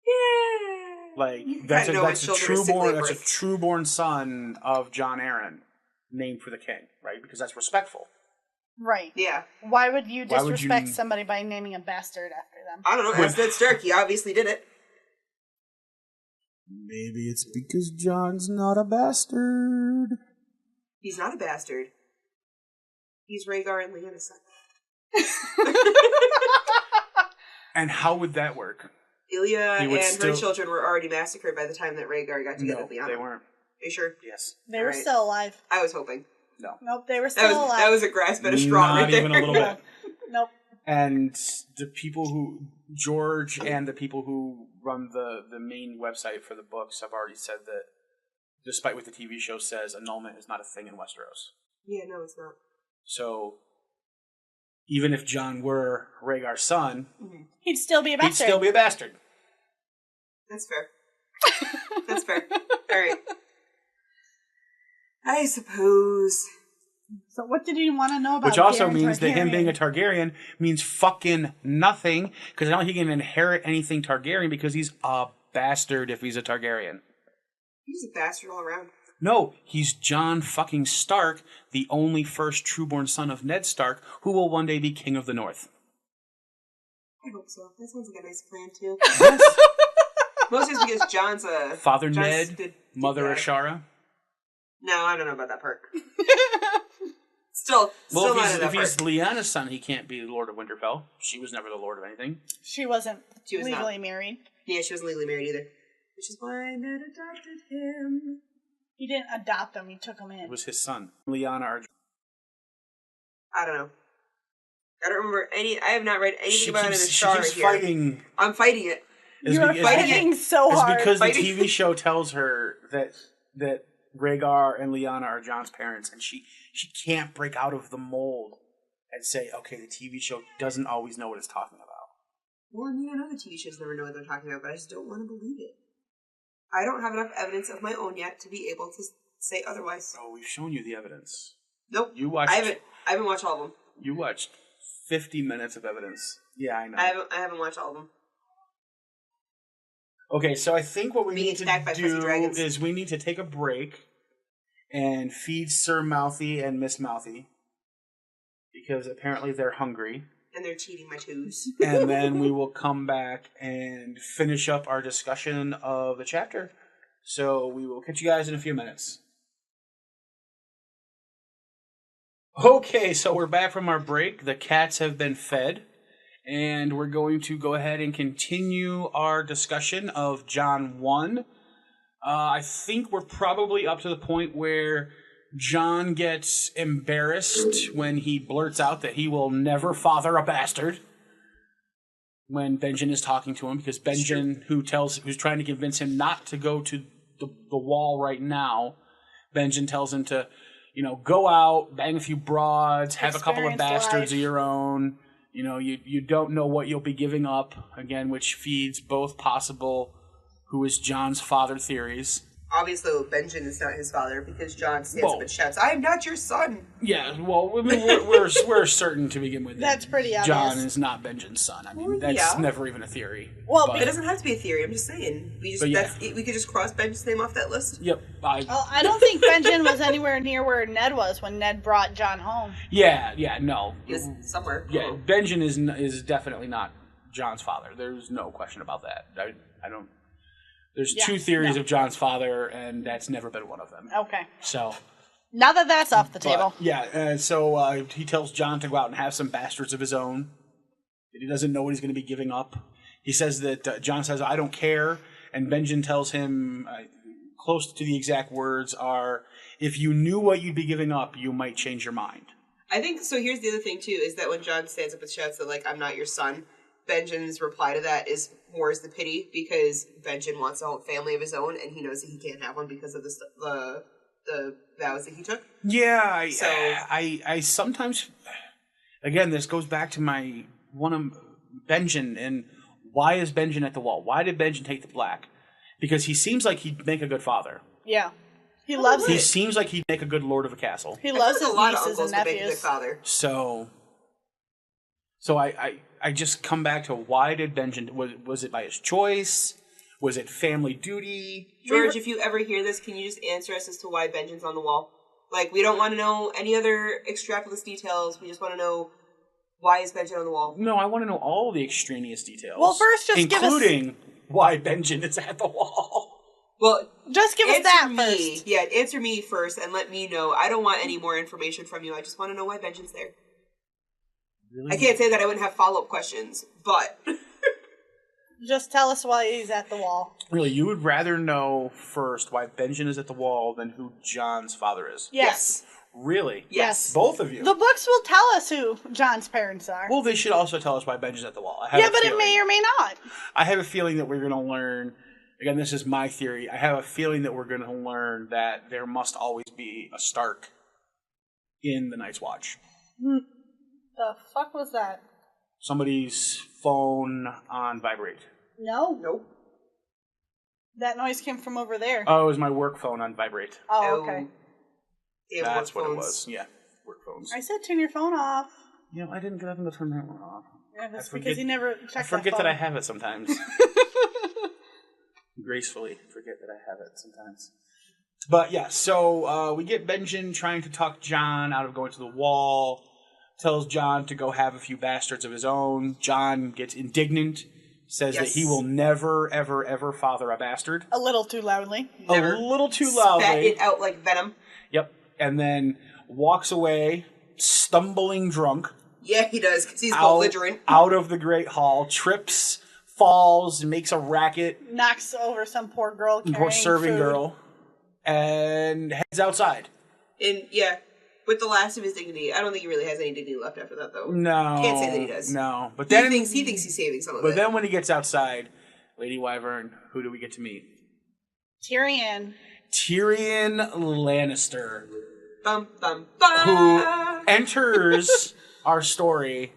Yeah. Like You that's kinda know when a children are sickly at that's a birth. trueborn son of Jon Arryn, named for the king, right? Because that's respectful. Right. Yeah. Why would you Why would disrespect you- somebody by naming a bastard after them? I don't know. As Ned Stark, he obviously did it. Maybe it's because John's not a bastard. He's not a bastard. He's Rhaegar and Lyanna's son. And how would that work? Ilya He and would her still- children were already massacred by the time that Rhaegar got together No, with Lyanna. they weren't. Are you sure? Yes. They were Alright. still alive. I was hoping. No. Nope, they were still alive. That was a grasp at a straw Not right there. even a little bit. Nope. And the people who George and the people who run the main website for the books have already said that, despite what the TV show says, annulment is not a thing in Westeros. Yeah, no, it's not. So even if John were Rhaegar's son, He'd still be a he'd bastard. still be a bastard. That's fair. That's fair. Alright. I suppose. So what did you want to know about Which also Daenerys means that him Targaryen? being a Targaryen means fucking nothing, because I don't think he can inherit anything Targaryen because he's a bastard if he's a Targaryen. He's a bastard all around. No, he's Jon fucking Stark, the only first trueborn son of Ned Stark, who will one day be King of the North. I hope so. That sounds like a nice plan, too. Mostly it's because John's a... Father John's Ned, good Mother guy. Ashara. No, I don't know about that part. Still Well, not if in that he's part. Lyanna's son, he can't be the Lord of Winterfell. She was never the Lord of anything. She wasn't She was legally married. Yeah, she wasn't legally married either. Which is why Ned adopted him. He didn't adopt him. He took him in. It was his son. Lyanna Arj. I don't know. I don't remember any... I have not read anything about it in the she Shara keeps here. fighting. I'm fighting it. It's You are be- it's fighting so It's hard. because the Fighting. TV show tells her that Rhaegar and Lyanna are Jon's parents, and she can't break out of the mold and say, okay, the TV show doesn't always know what it's talking about. Well, I mean, I know the TV shows never know what they're talking about, but I just don't want to believe it. I don't have enough evidence of my own yet to be able to say otherwise. Oh, we've shown you the evidence. Nope. You watched. I haven't watched all of them. You watched 50 minutes of evidence. Yeah, I know. I haven't watched all of them. Okay, so I think what we Being need to attacked by fuzzy do dragons. is we need to take a break and feed Sir Mouthy and Miss Mouthy because apparently they're hungry. And they're cheating my twos. And then we will come back and finish up our discussion of the chapter. So we will catch you guys in a few minutes. Okay, so we're back from our break. The cats have been fed. And we're going to go ahead and continue our discussion of John 1. I think we're probably up to the point where John gets embarrassed when he blurts out that he will never father a bastard. When Benjen is talking to him, because Benjen, who's trying to convince him not to go to the wall right now, Benjen tells him to, go out, bang a few broads, have a couple of Experience bastards life. of your own. You don't know what you'll be giving up, again, which feeds both possible who is John's father theories. Obviously, Benjen is not his father because Jon stands up and shouts, "I am not your son." Yeah, well, I mean, we're certain to begin with. That's pretty obvious. Jon is not Benjen's son. I mean, that's never even a theory. Well, it doesn't have to be a theory. I'm just saying. We could just cross Benjen's name off that list. Yep. I don't think Benjen was anywhere near where Ned was when Ned brought Jon home. Yeah, no. He was somewhere. Yeah, Benjen is definitely not Jon's father. There's no question about that. I don't. There's two theories of Jon's father, and that's never been one of them. Okay. So. Now that that's off the table. Yeah, so he tells Jon to go out and have some bastards of his own. He doesn't know what he's going to be giving up. He says that Jon says, "I don't care," and Benjen tells him, close to the exact words are, "If you knew what you'd be giving up, you might change your mind." I think so. Here's the other thing too: is that when Jon stands up and shouts that like, "I'm not your son," Benjen's reply to that is more as the pity because Benjen wants a whole family of his own, and he knows that he can't have one because of the vows that he took. Yeah, I sometimes, again, this goes back to my one of Benjen and why is Benjen at the wall? Why did Benjen take the black? Because he seems like he'd make a good father. Yeah, he loves it. He seems like he'd make a good lord of a castle. He loves his a lot of nieces uncles and to make a good nephews. father. So I just come back to why did Benjen, was it by his choice? Was it family duty? George, if you ever hear this, can you just answer us as to why Benjen's on the wall? Like, we don't want to know any other extrapolis details. We just want to know why is Benjen on the wall. No, I want to know all the extraneous details. Well, first just give us... including why Benjen is at the wall. Well, just give us that first. Yeah, answer me first and let me know. I don't want any more information from you. I just want to know why Benjen's there. Really? I can't say that I wouldn't have follow-up questions, but... Just tell us why he's at the wall. Really, you would rather know first why Benjen is at the wall than who Jon's father is? Yes. Really? Yes. Both of you? The books will tell us who Jon's parents are. Well, they should also tell us why Benjen's at the wall. But it may or may not. I have a feeling that we're going to learn, again, this is my theory, I have a feeling that we're going to learn that there must always be a Stark in the Night's Watch. The fuck was that? Somebody's phone on vibrate. No. Nope. That noise came from over there. Oh, it was my work phone on vibrate. Oh, okay. Yeah, that's what it was. Yeah, work phones. I said turn your phone off. You know, I didn't get up and go turn that one off. Yeah, that's because you never checked I forget that I have it sometimes. Gracefully forget that I have it sometimes. But yeah, so we get Benjen trying to talk Jon out of going to the wall. Tells Jon to go have a few bastards of his own. Jon gets indignant. Says that he will never, ever, ever father a bastard. A little too loudly. Never. A little too loudly. Spat it out like venom. Yep. And then walks away, stumbling drunk. Yeah, he does, because he's belligerent. Out of the Great Hall, trips, falls, makes a racket. Knocks over some poor girl carrying poor serving food. girl. And heads outside. And, yeah. With the last of his dignity. I don't think he really has any dignity left after that, though. No. Can't say that he does. No. But then he thinks he's saving some of it. But then when he gets outside, Lady Wyvern, who do we get to meet? Tyrion Lannister. Bum, bum, bum. Who enters our story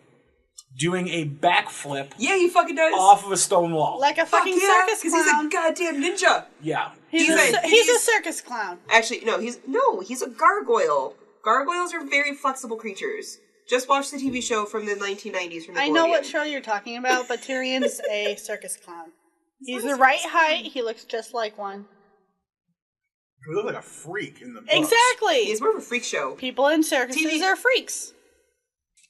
doing a backflip. Yeah, he fucking does. Off of a stone wall. Like a fucking circus clown. Because he's a goddamn ninja. Yeah. He's a circus clown. Actually, he's a gargoyle. Gargoyles are very flexible creatures. Just watch the TV show from the 1990s from Nickelodeon. I know what show you're talking about, but Tyrion's a circus clown. He's the right height. He looks just like one. He looks like a freak in the books. Exactly. He's more of a freak show. People in circuses are freaks.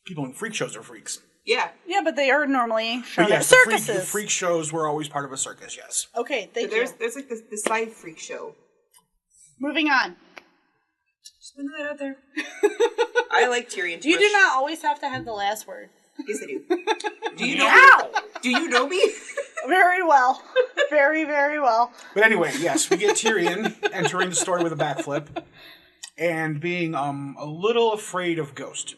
People in freak shows are freaks. Yeah. Yeah, but they are normally shown yes, at circuses. The freak shows were always part of a circus, yes. Okay, thank you. There's like the side freak show. Moving on. Just putting that out there. I like Tyrion too You much. do not always have to have the last word. Yes, I do. Do you know me? Do you know me? Very well. Very, very well. But anyway, yes, we get Tyrion entering the story with a backflip and being a little afraid of Ghost.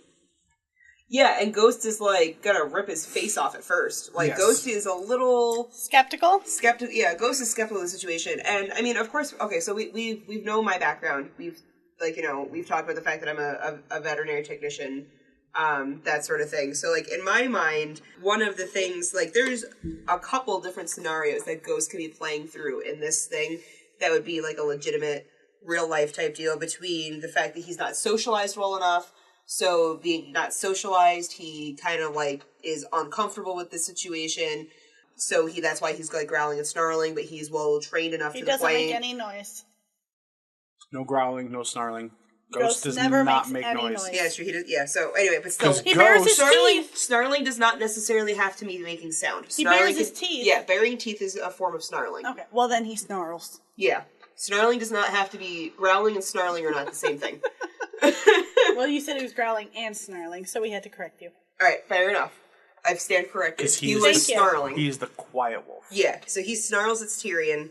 Yeah, and Ghost is like gonna rip his face off at first. Like Yes. Ghost is a little skeptical. Yeah, Ghost is skeptical of the situation, and I mean, of course, okay. So we've known my background. We've talked about the fact that I'm a veterinary technician, that sort of thing. So like in my mind, one of the things, like there's a couple different scenarios that Ghost can be playing through in this thing that would be like a legitimate real life type deal between the fact that he's not socialized well enough. So being not socialized, he kind of like is uncomfortable with the situation. So that's why he's like growling and snarling, but he's well trained enough to the point. He doesn't make any noise. No growling, no snarling. Ghost does never not makes make any noise. noise. Yeah, sure. He does. Yeah. So anyway, but still, He bares his teeth. Snarling does not necessarily have to be making sound. He bares his teeth. Yeah, baring teeth is a form of snarling. Okay. Well, then he snarls. Yeah, snarling does not have to be growling and snarling are not the same thing. Well, you said he was growling and snarling, so we had to correct you. All right, fair enough. I stand corrected. He was snarling. He's the quiet wolf. Yeah, so he snarls at Tyrion.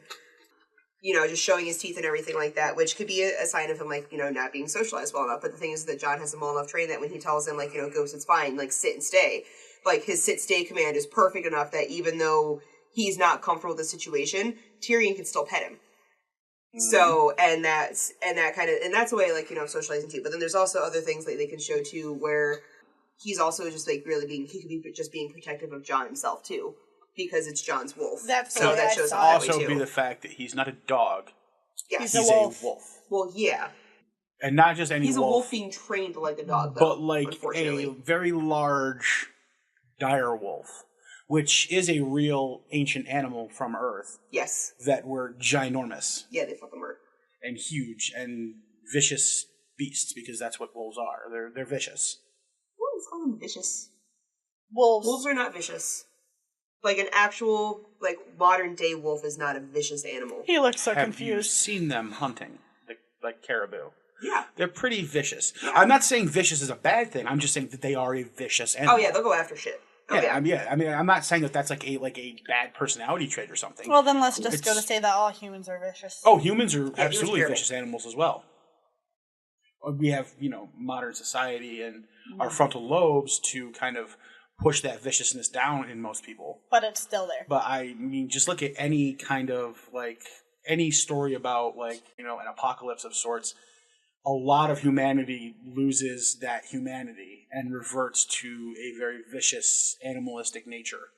You know, just showing his teeth and everything like that, which could be a sign of him, like, you know, not being socialized well enough. But the thing is that Jon has him well enough trained that when he tells him, like, you know, Ghost, it's fine, like, sit and stay. Like, his sit-stay command is perfect enough that even though he's not comfortable with the situation, Tyrion can still pet him. Mm-hmm. So, and that's a way, like, you know, socializing too. But then there's also other things that they can show too, where he's also just, like, he could be just being protective of Jon himself too. Because it's Jon's wolf. That's so that shows also be the fact that he's not a dog. Yeah, he's a wolf. Well, yeah. And not just any wolf. He's a wolf being trained like a dog, though, but like a very large dire wolf, which is a real ancient animal from Earth. Yes. That were ginormous. Yeah, they fucking were. And huge and vicious beasts, because that's what wolves are. They're vicious. What is call them vicious? Wolves are not vicious. Like, an actual, like, modern-day wolf is not a vicious animal. He looks so Have confused. Have you seen them hunting? Like caribou? Yeah. They're pretty vicious. Yeah. I'm not saying vicious is a bad thing. I'm just saying that they are a vicious animal. Oh, yeah, they'll go after shit. Oh, yeah. I mean, I'm not saying that that's like a bad personality trait or something. Well, then let's just go to say that all humans are vicious. Oh, humans are absolutely vicious animals as well. We have, you know, modern society and our frontal lobes to kind of push that viciousness down in most people. But it's still there. But I mean, just look at any kind of, like, any story about, like, you know, an apocalypse of sorts. A lot of humanity loses that humanity and reverts to a very vicious, animalistic nature.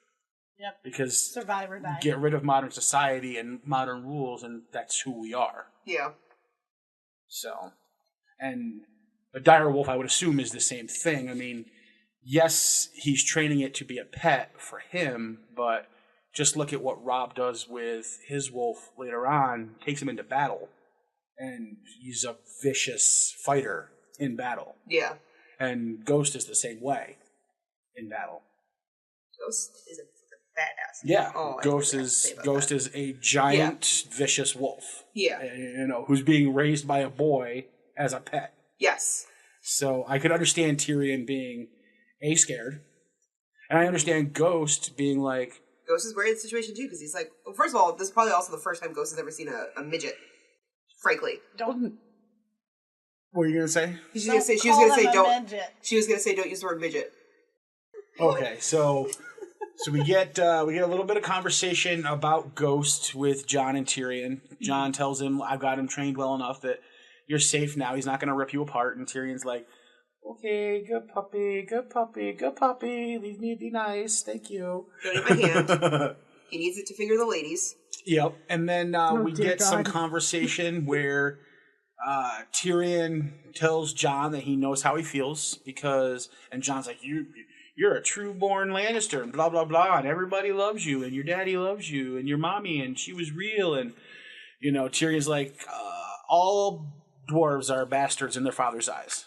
Yep. Because survive or die. Get rid of modern society and modern rules, and that's who we are. Yeah. So, and a dire wolf, I would assume, is the same thing. I mean, yes, he's training it to be a pet for him, but just look at what Robb does with his wolf later on. Takes him into battle, and he's a vicious fighter in battle. Yeah. And Ghost is the same way in battle. Ghost is a badass. Yeah, oh, Ghost is a giant, vicious wolf. Yeah. You know, who's being raised by a boy as a pet. Yes. So I could understand Tyrion being scared, and I understand Ghost being like... Ghost is worried in the situation, too, because he's like... Well, first of all, this is probably also the first time Ghost has ever seen a midget, frankly. Don't... What are you going to say? She was going to say, don't use the word midget. Okay, so we get a little bit of conversation about Ghost with Jon and Tyrion. Jon tells him, I've got him trained well enough that you're safe now. He's not going to rip you apart. And Tyrion's like, okay, good puppy, good puppy, good puppy. Leave me be nice. Thank you. Don't eat my hand. He needs it to finger the ladies. Yep. And then we get some conversation where Tyrion tells Jon that he knows how he feels and Jon's like, you're a true-born Lannister and blah, blah, blah, and everybody loves you, and your daddy loves you, and your mommy, and she was real, and, you know, Tyrion's like, all dwarves are bastards in their father's eyes.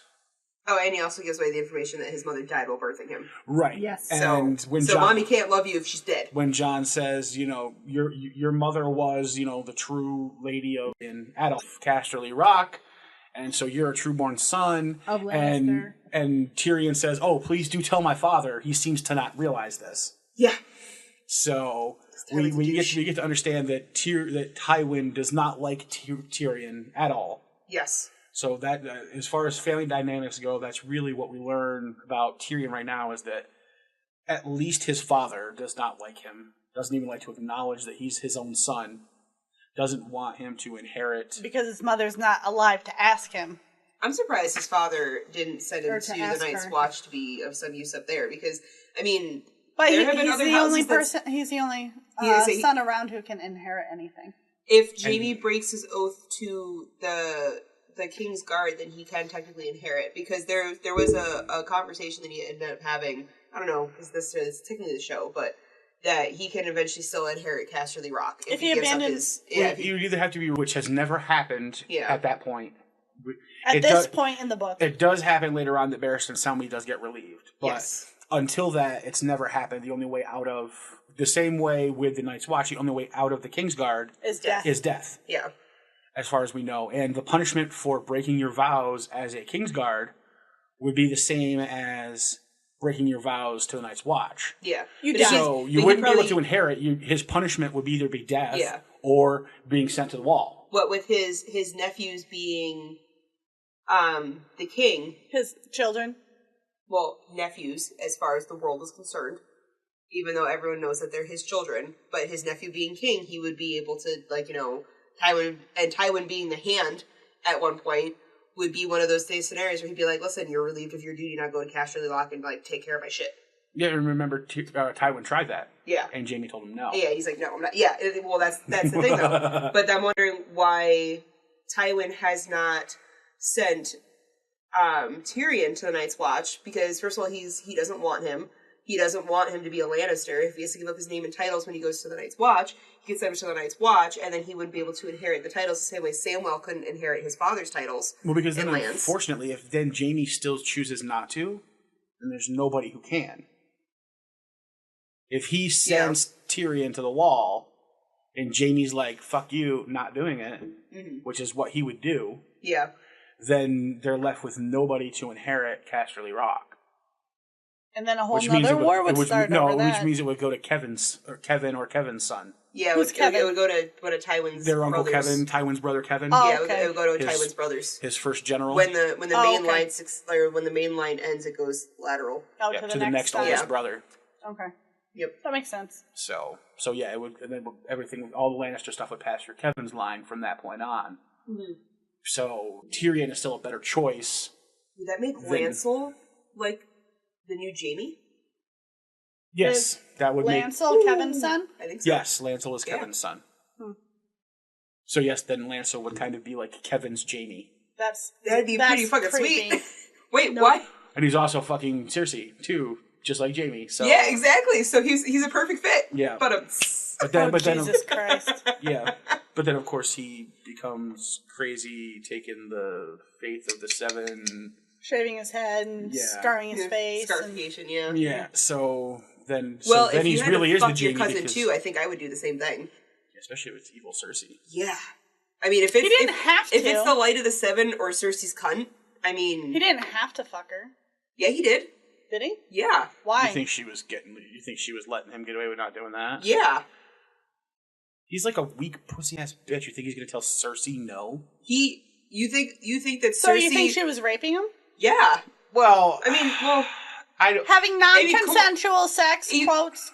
Oh, and he also gives away the information that his mother died while birthing him. Right. Yes. And so mommy can't love you if she's dead. When Jon says, you know, your mother was, you know, the true lady in Adolf Casterly Rock, and so you're a true-born son. Of Lannister. And Tyrion says, oh, please do tell my father. He seems to not realize this. Yeah. So we get to understand that Tywin does not like Tyrion at all. Yes. So that as far as family dynamics go, that's really what we learn about Tyrion right now, is that at least his father does not like him, doesn't even like to acknowledge that he's his own son, doesn't want him to inherit. Because his mother's not alive to ask him. I'm surprised his father didn't send him to the Night's Watch to be of some use up there, because, I mean... But he's the only son around who can inherit anything. If Jaime breaks his oath to the King's Guard, then he can technically inherit, because there was a conversation that he ended up having. I don't know, because this is technically the show, but that he can eventually still inherit Casterly Rock if he gives up his. Yeah, you either have to be, which has never happened at that point. At this point in the book, it does happen later on that Barristan Selmy does get relieved, but until that, it's never happened. The only way out of the same way with the Night's Watch, the only way out of the Kingsguard is death. Yeah. As far as we know. And the punishment for breaking your vows as a Kingsguard would be the same as breaking your vows to the Night's Watch. Yeah. So you wouldn't be able to inherit. His punishment would either be death or being sent to the wall. What with his nephews being the king. His children. Well, nephews, as far as the world is concerned. Even though everyone knows that they're his children. But his nephew being king, he would be able to, like, you know, Tywin being the hand at one point would be one of those scenarios where he'd be like, listen, you're relieved of your duty, now go to Casterly Rock and, like, take care of my shit. Yeah, and remember, Tywin tried that. Yeah. And Jaime told him no. Yeah, he's like, no, I'm not. Yeah, well, that's the thing, though. But I'm wondering why Tywin has not sent Tyrion to the Night's Watch, because, first of all, he doesn't want him. He doesn't want him to be a Lannister. If he has to give up his name and titles when he goes to the Night's Watch, he gets sent to the Night's Watch, and then he wouldn't be able to inherit the titles the same way Samwell couldn't inherit his father's titles. Well, because then, unfortunately, if then Jaime still chooses not to, then there's nobody who can. If he sends Tyrion to the wall, and Jaime's like, fuck you, not doing it, which is what he would do, then they're left with nobody to inherit Casterly Rock. And then a whole other war would start over that. Which means it would go to Kevin or Kevin's son. Yeah, it would go to Tywin's their uncle brothers. Kevin, Tywin's brother Kevin. Oh, yeah, it would go to Tywin's brothers. His first general. When the main line ends, it goes lateral. Oh, to the next oldest brother. Okay. Yep. That makes sense. So yeah, it would, and then everything, all the Lannister stuff would pass through Kevin's line from that point on. Mm-hmm. So Tyrion is still a better choice. Would that make Lancel like the new Jaime? Yes, that would make Lancel Kevin's son. I think so. Yes, Lancel is Kevin's son. So yes, then Lancel would kind of be like Kevin's Jaime. That'd be pretty fucking creepy. Sweet. Wait, what? And he's also fucking Cersei too, just like Jaime. So yeah, exactly. So he's a perfect fit. Yeah, but Jesus Christ. Yeah, but then of course he becomes crazy, taking the faith of the Seven, shaving his head and scarring his face. Scarification, Yeah. So then, if he you had really to is fuck the your Jaime cousin too, I think I would do the same thing. Especially with evil Cersei. Yeah. I mean, if it's he didn't have to. If it's the Light of the Seven or Cersei's cunt, I mean, he didn't have to fuck her. Yeah, he did. Did he? Yeah. Why? You think she was letting him get away with not doing that? Yeah. He's like a weak pussy ass bitch. You think he's gonna tell Cersei no? You think that Cersei? So you think she was raping him? Yeah. Well, I mean, having non-consensual sex,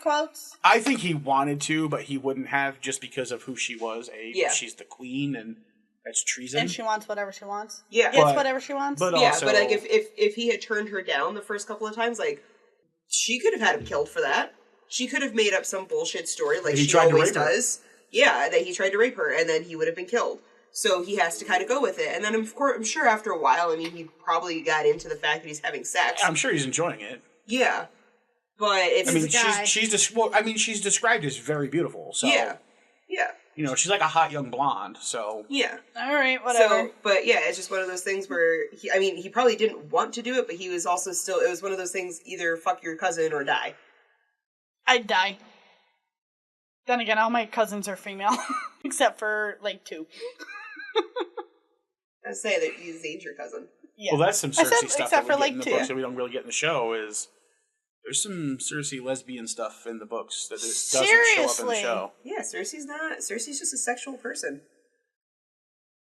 quotes. I think he wanted to, but he wouldn't have, just because of who she was. She's the queen, and that's treason. And she wants whatever she wants. Yeah, gets whatever she wants. But like if he had turned her down the first couple of times, like she could have had him killed for that. She could have made up some bullshit story like she always does. Yeah, that he tried to rape her, and then he would have been killed. So he has to kind of go with it. And then, of course, I'm sure after a while, I mean, he probably got into the fact that he's having sex. I'm sure he's enjoying it. Yeah. But it's... I mean, she's described as very beautiful, so... Yeah. Yeah. You know, she's like a hot young blonde, so... Yeah. All right, whatever. So, but yeah, it's just one of those things where, he probably didn't want to do it, but he was also still... It was one of those things, either fuck your cousin or die. I'd die. Then again, all my cousins are female, except for, like, 2. I say that he's your cousin. Yeah. Well, that's some Cersei stuff that we get in the 2. books that we don't really get in the show. There's some Cersei lesbian stuff in the books that doesn't show up in the show. Yeah, Cersei's just a sexual person.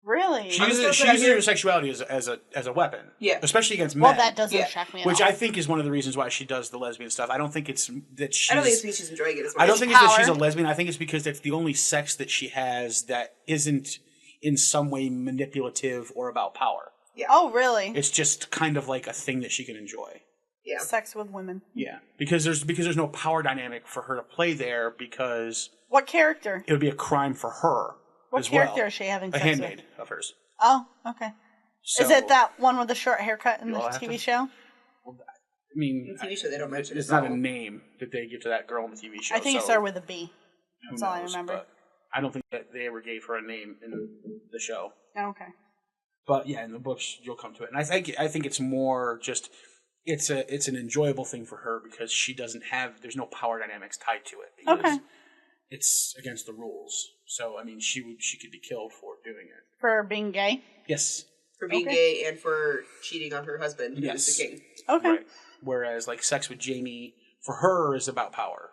Really? She uses her sexuality as a weapon. Yeah. Especially against men. Well, that doesn't shock me at all. Which I think is one of the reasons why she does the lesbian stuff. I don't think it's that she's... I don't think it's because she's enjoying it as much. I don't think it's that she's a lesbian. I think it's because that's the only sex that she has that isn't in some way manipulative or about power. Yeah. Oh, really? It's just kind of like a thing that she can enjoy. Yeah. Sex with women. Yeah. Because there's no power dynamic for her to play there, because... What character? It would be a crime for her. What as well. character is she having A sex handmaid with? of hers. Oh, okay. So, Is it that one with the short haircut in the You'll have TV to- show? I mean, In the TV show, they don't mention it's it not at a all. name that they give to that girl in the TV show. I think it so started with a B. who That's all I knows, remember. But I don't think that they ever gave her a name in the show. Oh, okay. But yeah, in the books you'll come to it, and I think it's more just it's an enjoyable thing for her because she doesn't have there's no power dynamics tied to it. Because Okay. It's against the rules. So I mean, she could be killed for doing it. For being gay? Yes. For being Okay. gay and for cheating on her husband, who Yes. is the king. Okay. Right. Whereas like sex with Jaime for her is about power.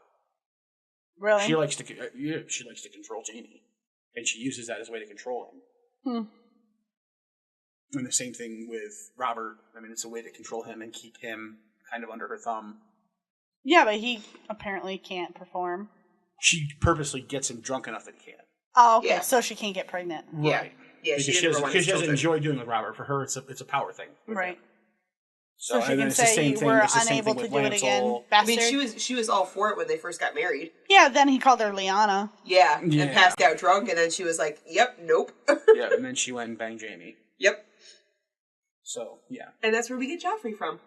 Really? She likes to control Jaime, and she uses that as a way to control him. And the same thing with Robert. I mean, it's a way to control him and keep him kind of under her thumb. Yeah, but he apparently can't perform. She purposely gets him drunk enough that he can't. Oh, okay. Yeah. So she can't get pregnant. Yeah. Right. Yeah, Because she she never doesn't, wanted because she doesn't children. enjoy doing it with Robert. For her, it's a power thing. with Right. him. So she and then can it's the say same you thing- were it's the same unable thing to with do it again, Lancel. I bastard. mean, she was all for it when they first got married. Yeah, then he called her Liana. Yeah, Yeah. and passed out drunk, and then she was like, "Yep, nope." Yeah, and then she went and banged Jaime. Yep. So, yeah. And that's where we get Joffrey from.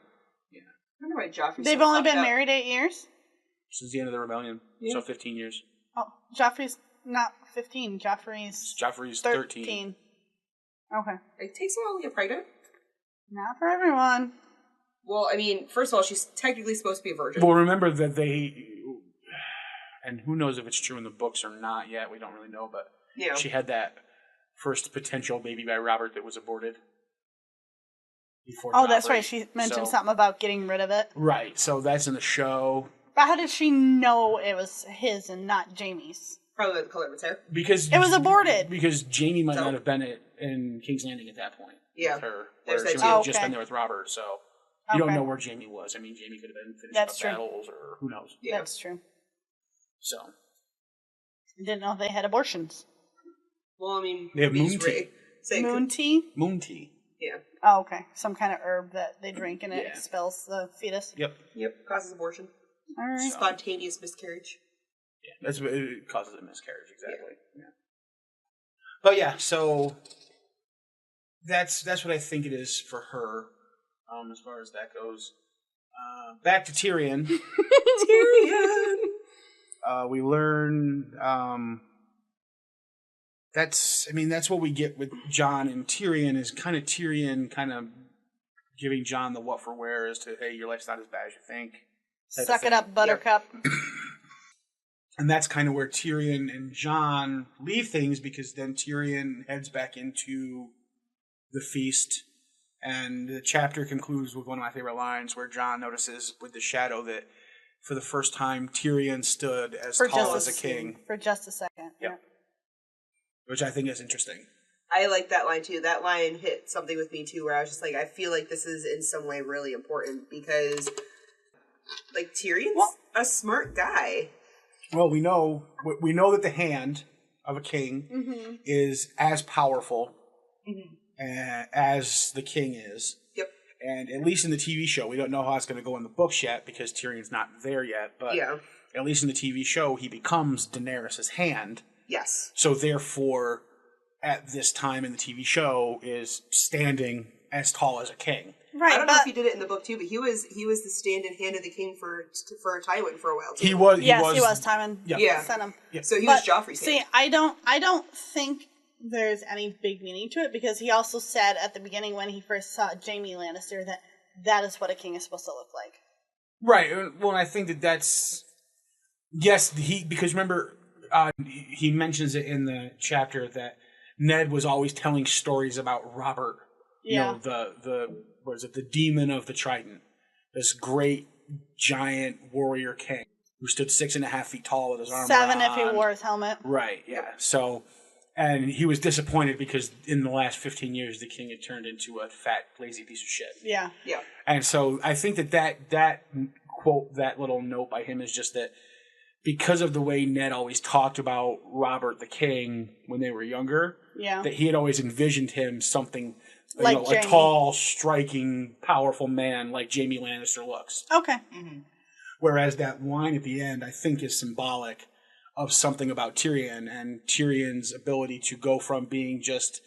Yeah. I wonder why Joffrey's They've so only fucked been up. married 8 years? Since the end of the rebellion. Yeah. So 15 years. Oh, Joffrey's not 15. Joffrey's Joffrey's 13. 13. Okay. It takes a while to get pregnant. Not for everyone. Well, I mean, first of all, she's technically supposed to be a virgin. Well, remember that they... And who knows if it's true in the books or not yet. We don't really know, but Yeah. she had that first potential baby by Robert that was aborted. Before Oh, that's Joffrey. right. She mentioned So- something about getting rid of it. Right, so that's in the show. But how did she know it was his and not Jamie's? Probably the color of its hair. Because It was aborted. Because Jaime might So- not have been in King's Landing at that point. Yeah. With her. There's Where that she too. might have Oh, just okay. been there with Robert, so you don't Okay. know where Jaime was. I mean, Jaime could have been finishing That's up true. battles, or who knows. Yeah. That's true. So I didn't know they had abortions. Well, I mean, They have maybe moon it's tea. Ray. Say, Moon tea? moon tea. Yeah. Oh, okay. Some kind of herb that they drink and it Yeah. expels the fetus. Yep. Yep. Causes abortion. All right. Spontaneous miscarriage. Yeah, that's what it causes a miscarriage, exactly. Yeah. But yeah, so that's what I think it is for her, as far as that goes. Back to Tyrion. Tyrion. We learn that's what we get with Jon and Tyrion is kind of giving Jon the what for where as to, hey, your life's not as bad as you think. type of Suck thing. it up, Buttercup. And that's kind of where Tyrion and Jon leave things, because then Tyrion heads back into the feast, and the chapter concludes with one of my favorite lines where Jon notices with the shadow that for the first time Tyrion stood as tall as a king. For just a second. Yep. Which I think is interesting. I like that line too. That line hit something with me too, where I was just like, I feel like this is in some way really important because, like, Tyrion's a smart guy. Well, we know that the hand of a king is as powerful as the king is. Yep. And at least in the TV show, we don't know how it's going to go in the books yet because Tyrion's not there yet. But at least in the TV show, he becomes Daenerys' hand. Yes. So therefore, at this time in the TV show, is standing as tall as a king. Right, I don't know if he did it in the book too, but he was the stand-in hand of the king for Tywin for a while too. He was Tywin. Yeah. Sent him. Yeah. So he was Joffrey's See, hand. I don't think there's any big meaning to it, because he also said at the beginning when he first saw Jaime Lannister that is what a king is supposed to look like. Right. Well, I think that's yes. Because remember, he mentions it in the chapter that Ned was always telling stories about Robert. Yeah. You know, the demon of the Trident, this great giant warrior king who stood 6.5 feet tall with his armor 7 if on. he wore his helmet. Right. Yeah. So. And he was disappointed because in the last 15 years, the king had turned into a fat, lazy piece of shit. Yeah. Yeah. And so I think that quote, that little note by him is just that because of the way Ned always talked about Robert the King when they were younger, that he had always envisioned him something like a tall, striking, powerful man like Jaime Lannister looks. Okay. Whereas that line at the end, I think, is symbolic of something about Tyrion and Tyrion's ability to go from being just,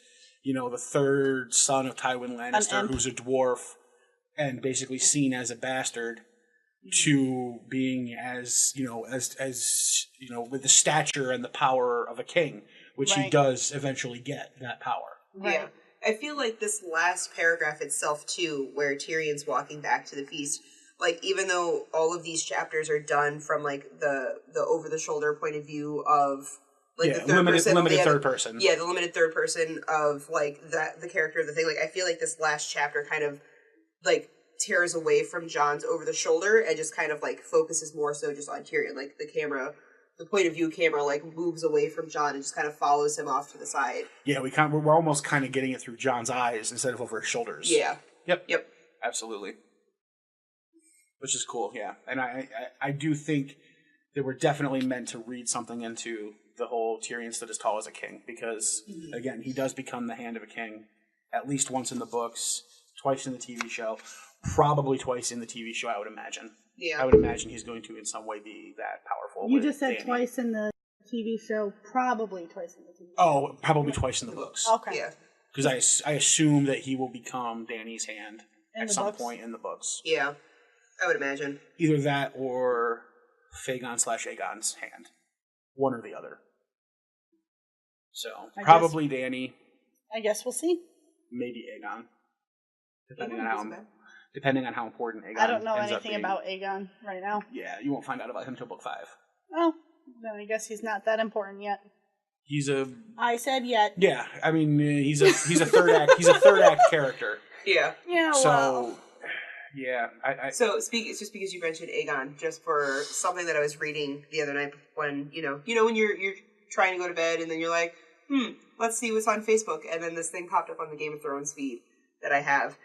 the third son of Tywin Lannister, who's a dwarf and basically seen as a bastard, to being as with the stature and the power of a king, which he does eventually get that power. Right. Yeah. I feel like this last paragraph itself, too, where Tyrion's walking back to the feast, like, even though all of these chapters are done from, like, the over-the-shoulder point of view of, like, the third person. Limited third person. Yeah, the limited third person of, like, the character of the thing. Like, I feel like this last chapter kind of, like, tears away from Jon's over-the-shoulder and just kind of, like, focuses more so just on Tyrion. Like, the point of view camera, like, moves away from Jon and just kind of follows him off to the side. Yeah, we're almost kind of getting it through Jon's eyes instead of over his shoulders. Yeah. Yep. Absolutely. Which is cool, yeah. And I do think that we're definitely meant to read something into the whole Tyrion stood as tall as a king, because, again, he does become the hand of a king at least once in the books, twice in the TV show, probably twice in the TV show, I would imagine. Yeah. I would imagine he's going to, in some way, be that powerful. You just said Dany. Twice in the TV show, probably twice in the TV show. Oh, probably twice in the books. Okay. Yeah. Because I assume that he will become Dany's hand at some books? point in the books. Yeah. I would imagine. Either that or Fagon/Aegon's hand. One or the other. So, probably Dany. I guess we'll see. Maybe Aegon. Depending on how important Aegon is. I don't know anything about Aegon right now. Yeah, you won't find out about him till book 5. Oh, then I guess he's not that important yet. I said yet. Yeah, I mean he's a third act. He's a third act character. Yeah. Yeah. So, well. yeah. So it's just because you mentioned Aegon, just for something that I was reading the other night when when you're trying to go to bed and then you're like, let's see what's on Facebook, and then this thing popped up on the Game of Thrones feed that I have,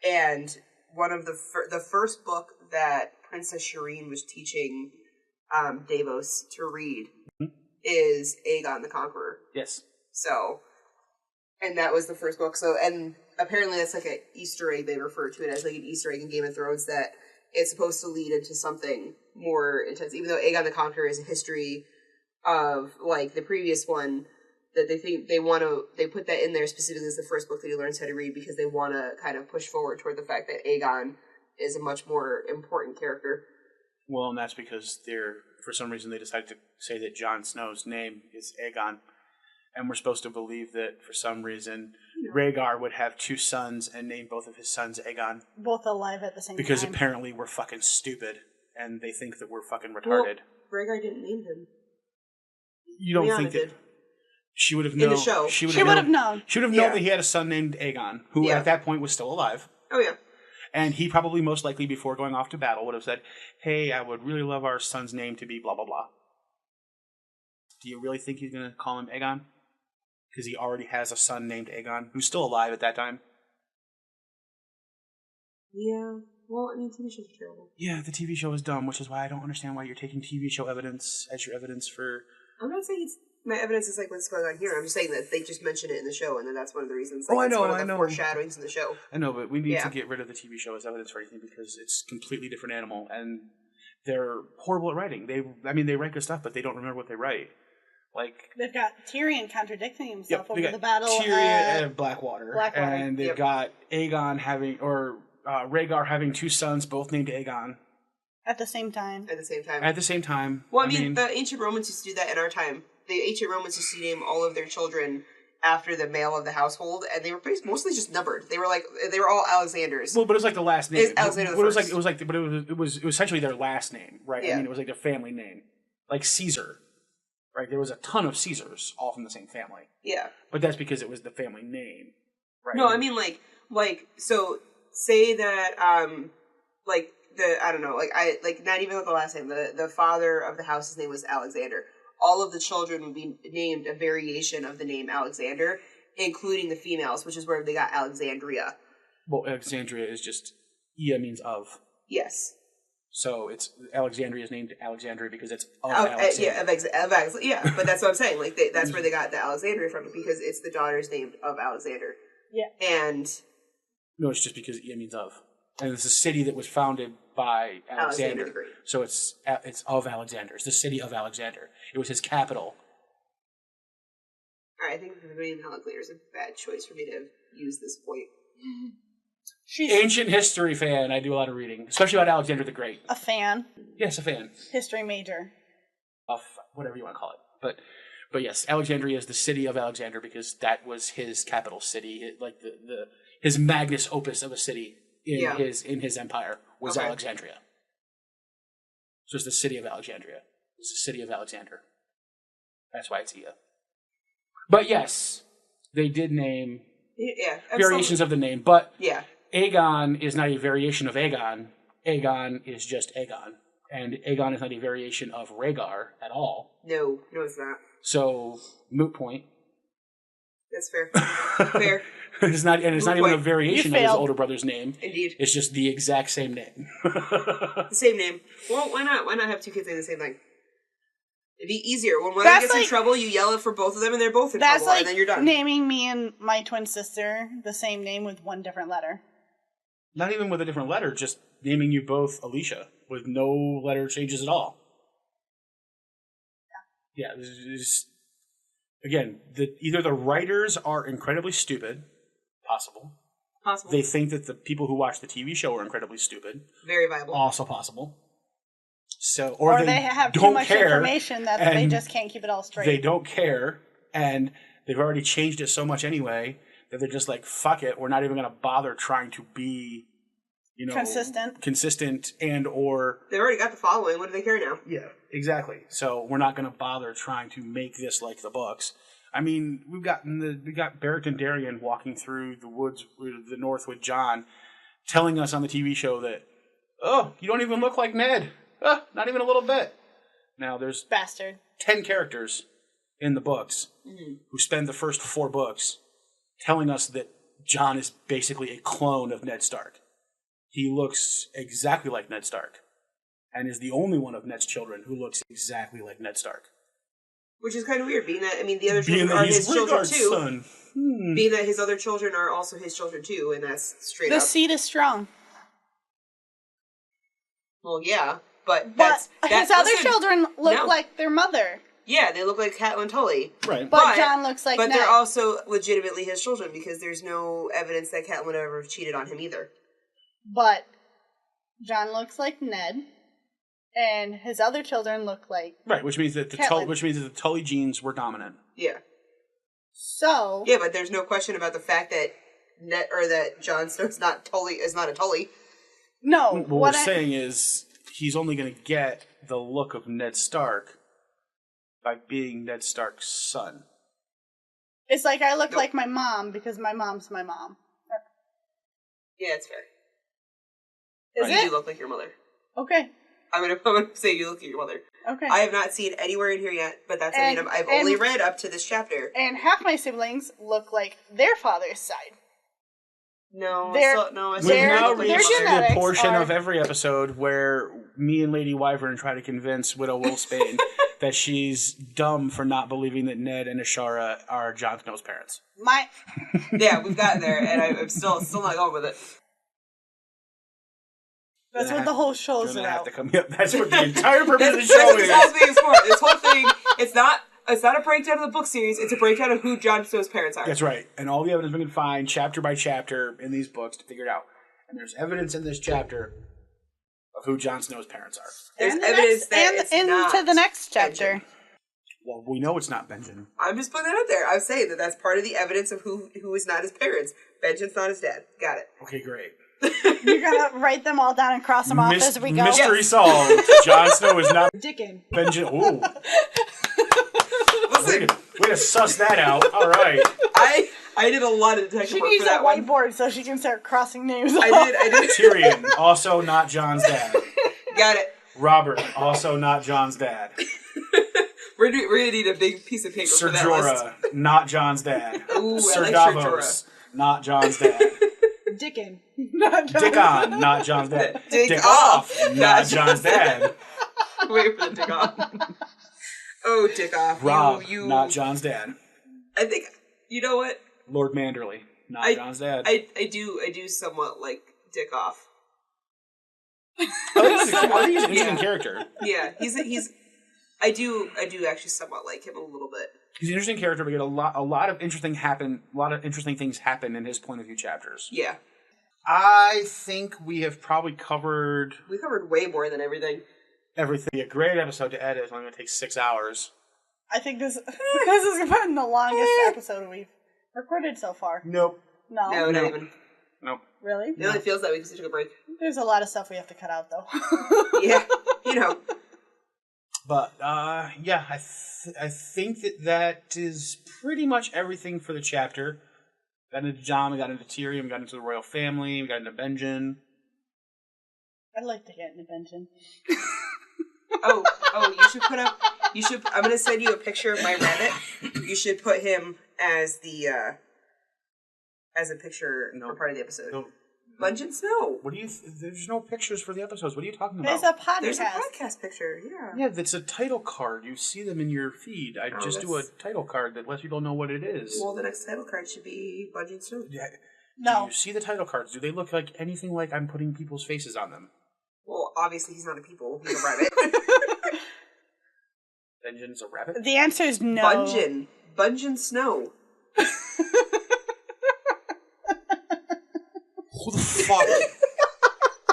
and one of the first book that Princess Shireen was teaching Davos to read is Aegon the Conqueror. Yes. So, and that was the first book. So, and apparently that's like an Easter egg. They refer to it as like an Easter egg in Game of Thrones, that it's supposed to lead into something more intense. Even though Aegon the Conqueror is a history of like the previous one, that they think they put that in there specifically as the first book that he learns how to read, because they want to kind of push forward toward the fact that Aegon is a much more important character. Well, and that's because for some reason they decided to say that Jon Snow's name is Aegon, and we're supposed to believe that for some reason Rhaegar would have 2 sons and name both of his sons Aegon. Both alive at the same time. Because apparently we're fucking stupid, and they think that we're fucking retarded. Well, Rhaegar didn't name him. You don't think that... did. She would have known. In the show. She would have known. She would have known Yeah. that he had a son named Aegon, who at that point was still alive. Oh, yeah. And he probably most likely, before going off to battle, would have said, hey, I would really love our son's name to be blah, blah, blah. Do you really think he's going to call him Aegon? Because he already has a son named Aegon, who's still alive at that time. Yeah. Well, I mean, TV shows are terrible. Yeah, the TV show is dumb, which is why I don't understand why you're taking TV show evidence as your evidence for... I'm not saying my evidence is like what's going on here. I'm just saying that they just mention it in the show, and then that's one of the reasons. Like, I know, it's one of I the know. foreshadowings in the show. I know, but we need to get rid of the TV show as evidence for anything, because it's a completely different animal, and they're horrible at writing. They write good stuff, but they don't remember what they write. Like, they've got Tyrion contradicting himself over the battle. Tyrion at Blackwater, and they've Yep. got Aegon Rhaegar having 2 sons, both named Aegon. At the same time. At the same time. At the same time. Well, I mean, the ancient Romans used to do that in our time. The ancient Romans used to name all of their children after the male of the household, and they were mostly just numbered. They were all Alexanders. Well, but it was like the last name. It's Alexander the First. It was essentially their last name, right? Yeah. I mean, it was like their family name, like Caesar, right? There was a ton of Caesars, all from the same family. Yeah. But that's because it was the family name, right? No, I mean so say that I don't know, not even with the last name. The father of the house's name was Alexander. All of the children would be named a variation of the name Alexander, including the females, which is where they got Alexandria. Well, Alexandria is just Ia means of. Yes. So it's Alexandria is named Alexandria because it's of Alexandria. Yeah, but that's what I'm saying. Like that's where they got the Alexandria from, because it's the daughters named of Alexander. Yeah. And no, it's just because Ia means of, and it's a city that was founded by Alexander Alexander. the Great. So it's of Alexander. It's the city of Alexander. It was his capital. Alright, I think the name Alexander is a bad choice for me to use this point. She's Ancient history fan. I do a lot of reading, especially about Alexander the Great. a fan. Yes, a fan. History major. Of whatever you want to call it. But yes, Alexandria is the city of Alexander because that was his capital city. Like his magnus opus of a city in his empire was Alexandria. So it's the city of Alexandria. It's the city of Alexander. That's why it's Ia. But yes, they did name variations of the name. But Aegon is not a variation of Aegon. Aegon is just Aegon. And Aegon is not a variation of Rhaegar at all. No, it's not. So, moot point. That's fair. Fair. It's not even a variation of his failed. older brother's name. Indeed. It's just the exact same name. The same name. Well, why not? Why not have two kids say the same thing? It'd be easier. When one gets in trouble, you yell it for both of them, and they're both in trouble, and then you're done. Naming me and my twin sister the same name with one different letter. Not even with a different letter, just naming you both Alicia with no letter changes at all. Yeah, again, either the writers are incredibly stupid, possible. They think that the people who watch the TV show are incredibly stupid. Very viable. Also possible. So, or they have too much information that they just can't keep it all straight. They don't care, and they've already changed it so much anyway that they're just like, fuck it, we're not even going to bother trying to be, consistent and or... They've already got the following. What do they care now? Yeah, exactly. So we're not going to bother trying to make this like the books. I mean, we got Beric and Darian walking through the woods, the north with Jon, telling us on the TV show that, oh, you don't even look like Ned. Not even a little bit. Now, there's 10 characters in the books who spend the first 4 books telling us that Jon is basically a clone of Ned Stark. He looks exactly like Ned Stark and is the only one of Ned's children who looks exactly like Ned Stark. Which is kind of weird, being that, the other children are his children too. Son. Being that his other children are also his children too, and that's straight up. The seed is strong. Well, yeah. But his other children look like their mother. Yeah, they look like Catelyn Tully. Right. But Jon looks like Ned. But they're also legitimately his children because there's no evidence that Catelyn would ever have cheated on him either. But Jon looks like Ned, and his other children look like which means that the Tully genes were dominant. Yeah. So yeah, but there's no question about the fact that that Jon Snow's not a Tully. No. What we're saying is he's only going to get the look of Ned Stark by being Ned Stark's son. It's like I look like my mom because my mom's my mom. Yeah, it's fair. You do look like your mother. Okay. I'm gonna say you look like your mother. Okay. I have not seen anywhere in here yet, but I've only read up to this chapter. And half my siblings look like their father's side. No, we've now reached the portion of every episode where me and Lady Wyvern try to convince Widow Wolfsbane that she's dumb for not believing that Ned and Ashara are Jon Snow's parents. Yeah, we've gotten there, and I'm still not going with it. That's what the whole show's about. That's what the entire purpose of the show is. That's what this whole thing is for. This whole thing, it's not a breakdown of the book series, it's a breakdown of who Jon Snow's parents are. That's right. And all the evidence we can find, chapter by chapter, in these books to figure it out. And there's evidence in this chapter of who Jon Snow's parents are. There's evidence that it's not into the next chapter. Benjen. Well, we know it's not Benjen. I'm just putting that out there. I'm saying that that's part of the evidence of who is not his parents. Benjen's not his dad. Got it. Okay, great. You're gonna write them all down and cross them off as we go. Mystery solved. Jon Snow is not Dickin. Benjen. Ooh. Listen, way to suss that out. All right. I did a lot of detective work for that one. She needs a whiteboard so she can start crossing names off. I did. Tyrion, also not Jon's dad. Got it. Robert, also not Jon's dad. We're gonna need a big piece of paper Sir for that Jorah, list. not Jon's dad. Ooh, Sir I like Davos, Sir not Jon's dad. Dickin. Dick on, not Jon's dad. Dick off, not Jon's dad. Wait for the dick off. Oh, dick off. Rob, you. not Jon's dad. I think, you know what? Lord Manderley, not Jon's dad. I do somewhat like dick off. I think he's an interesting character. Yeah, he's. I do actually somewhat like him a little bit. He's an interesting character. We get a lot of interesting things happen in his point of view chapters. Yeah, I think we have probably covered. We covered way more than everything. Everything. A great episode to edit. It's only going to take 6 hours. I think this has been the longest episode we've recorded so far. Nope. No, not even. Nope. Really? It only feels that way because we took a break. There's a lot of stuff we have to cut out, though. Yeah, you know. But yeah, I think that is pretty much everything for the chapter. Got into John, we got into Tyrion, we got into the royal family, we got into Benjen. I'd like to get into Benjen. Oh, you should put up. I'm gonna send you a picture of my rabbit. You should put him as the as a picture for part of the episode. No. Bungeon Snow. What do you? There's no pictures for the episodes. What are you talking about? There's a podcast. There's a podcast picture. Yeah. Yeah, that's a title card. You see them in your feed. I just do a title card that lets people know what it is. Well, the next title card should be Bungeon Snow. Yeah. No. Do you see the title cards? Do they look like anything like I'm putting people's faces on them? Well, obviously he's not a people. He's a rabbit. Benjen's a rabbit? The answer is no. Bungeon Snow. Who the fuck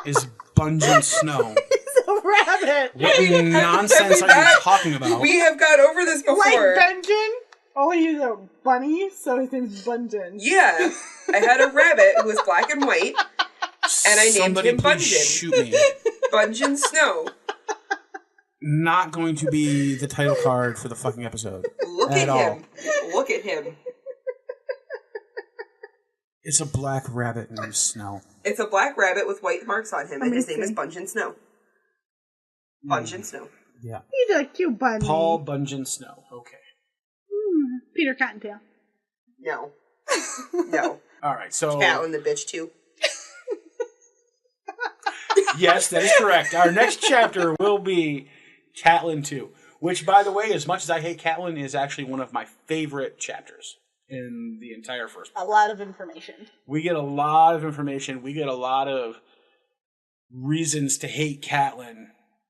is Bungeon Snow? He's a rabbit. What nonsense are you talking about? We have gone over this before. Like Benjen? Oh, he's a bunny, so his name's Bungeon. Yeah. I had a rabbit who was black and white, and I named him please Bungeon. Shoot me. Bungeon Snow. Not going to be the title card for the fucking episode. Look at him. Look at him. It's a black rabbit named Snow. It's a black rabbit with white marks on him, and his name is Bungeon Snow. Bungeon Snow. Yeah. He's a cute bunny. Paul Bungeon Snow. Okay. Peter Cottontail. No. No. All right, so... Catelyn the bitch, too. Yes, that is correct. Our next chapter will be Catelyn 2, which, by the way, as much as I hate Catelyn, is actually one of my favorite chapters in the entire first book. A lot of information. We get a lot of information. We get a lot of reasons to hate Catelyn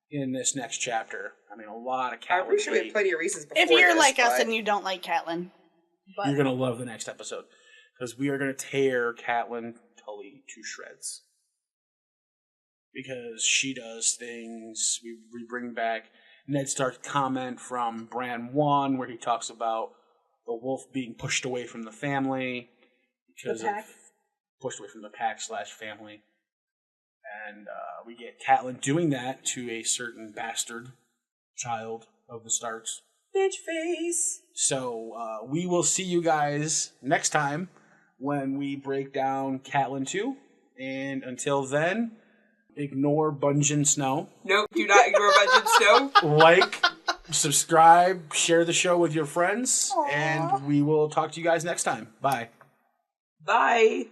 in this next chapter. I mean, a lot of Catelyn. I'm pretty sure we have plenty of reasons before If you're this, like us and you don't like Catelyn. But you're going to love the next episode, because we are going to tear Catelyn Tully to shreds. Because she does things. We bring back Ned Stark's comment from Bran 1, where he talks about the wolf being pushed away from the family because of pushed away from the pack/family, and we get Catelyn doing that to a certain bastard child of the Starks. Bitch face. So we will see you guys next time when we break down Catelyn 2, and until then, ignore Bungeon Snow. Nope, do not ignore Bungeon Snow. Like, subscribe, share the show with your friends, and we will talk to you guys next time. Bye. Bye.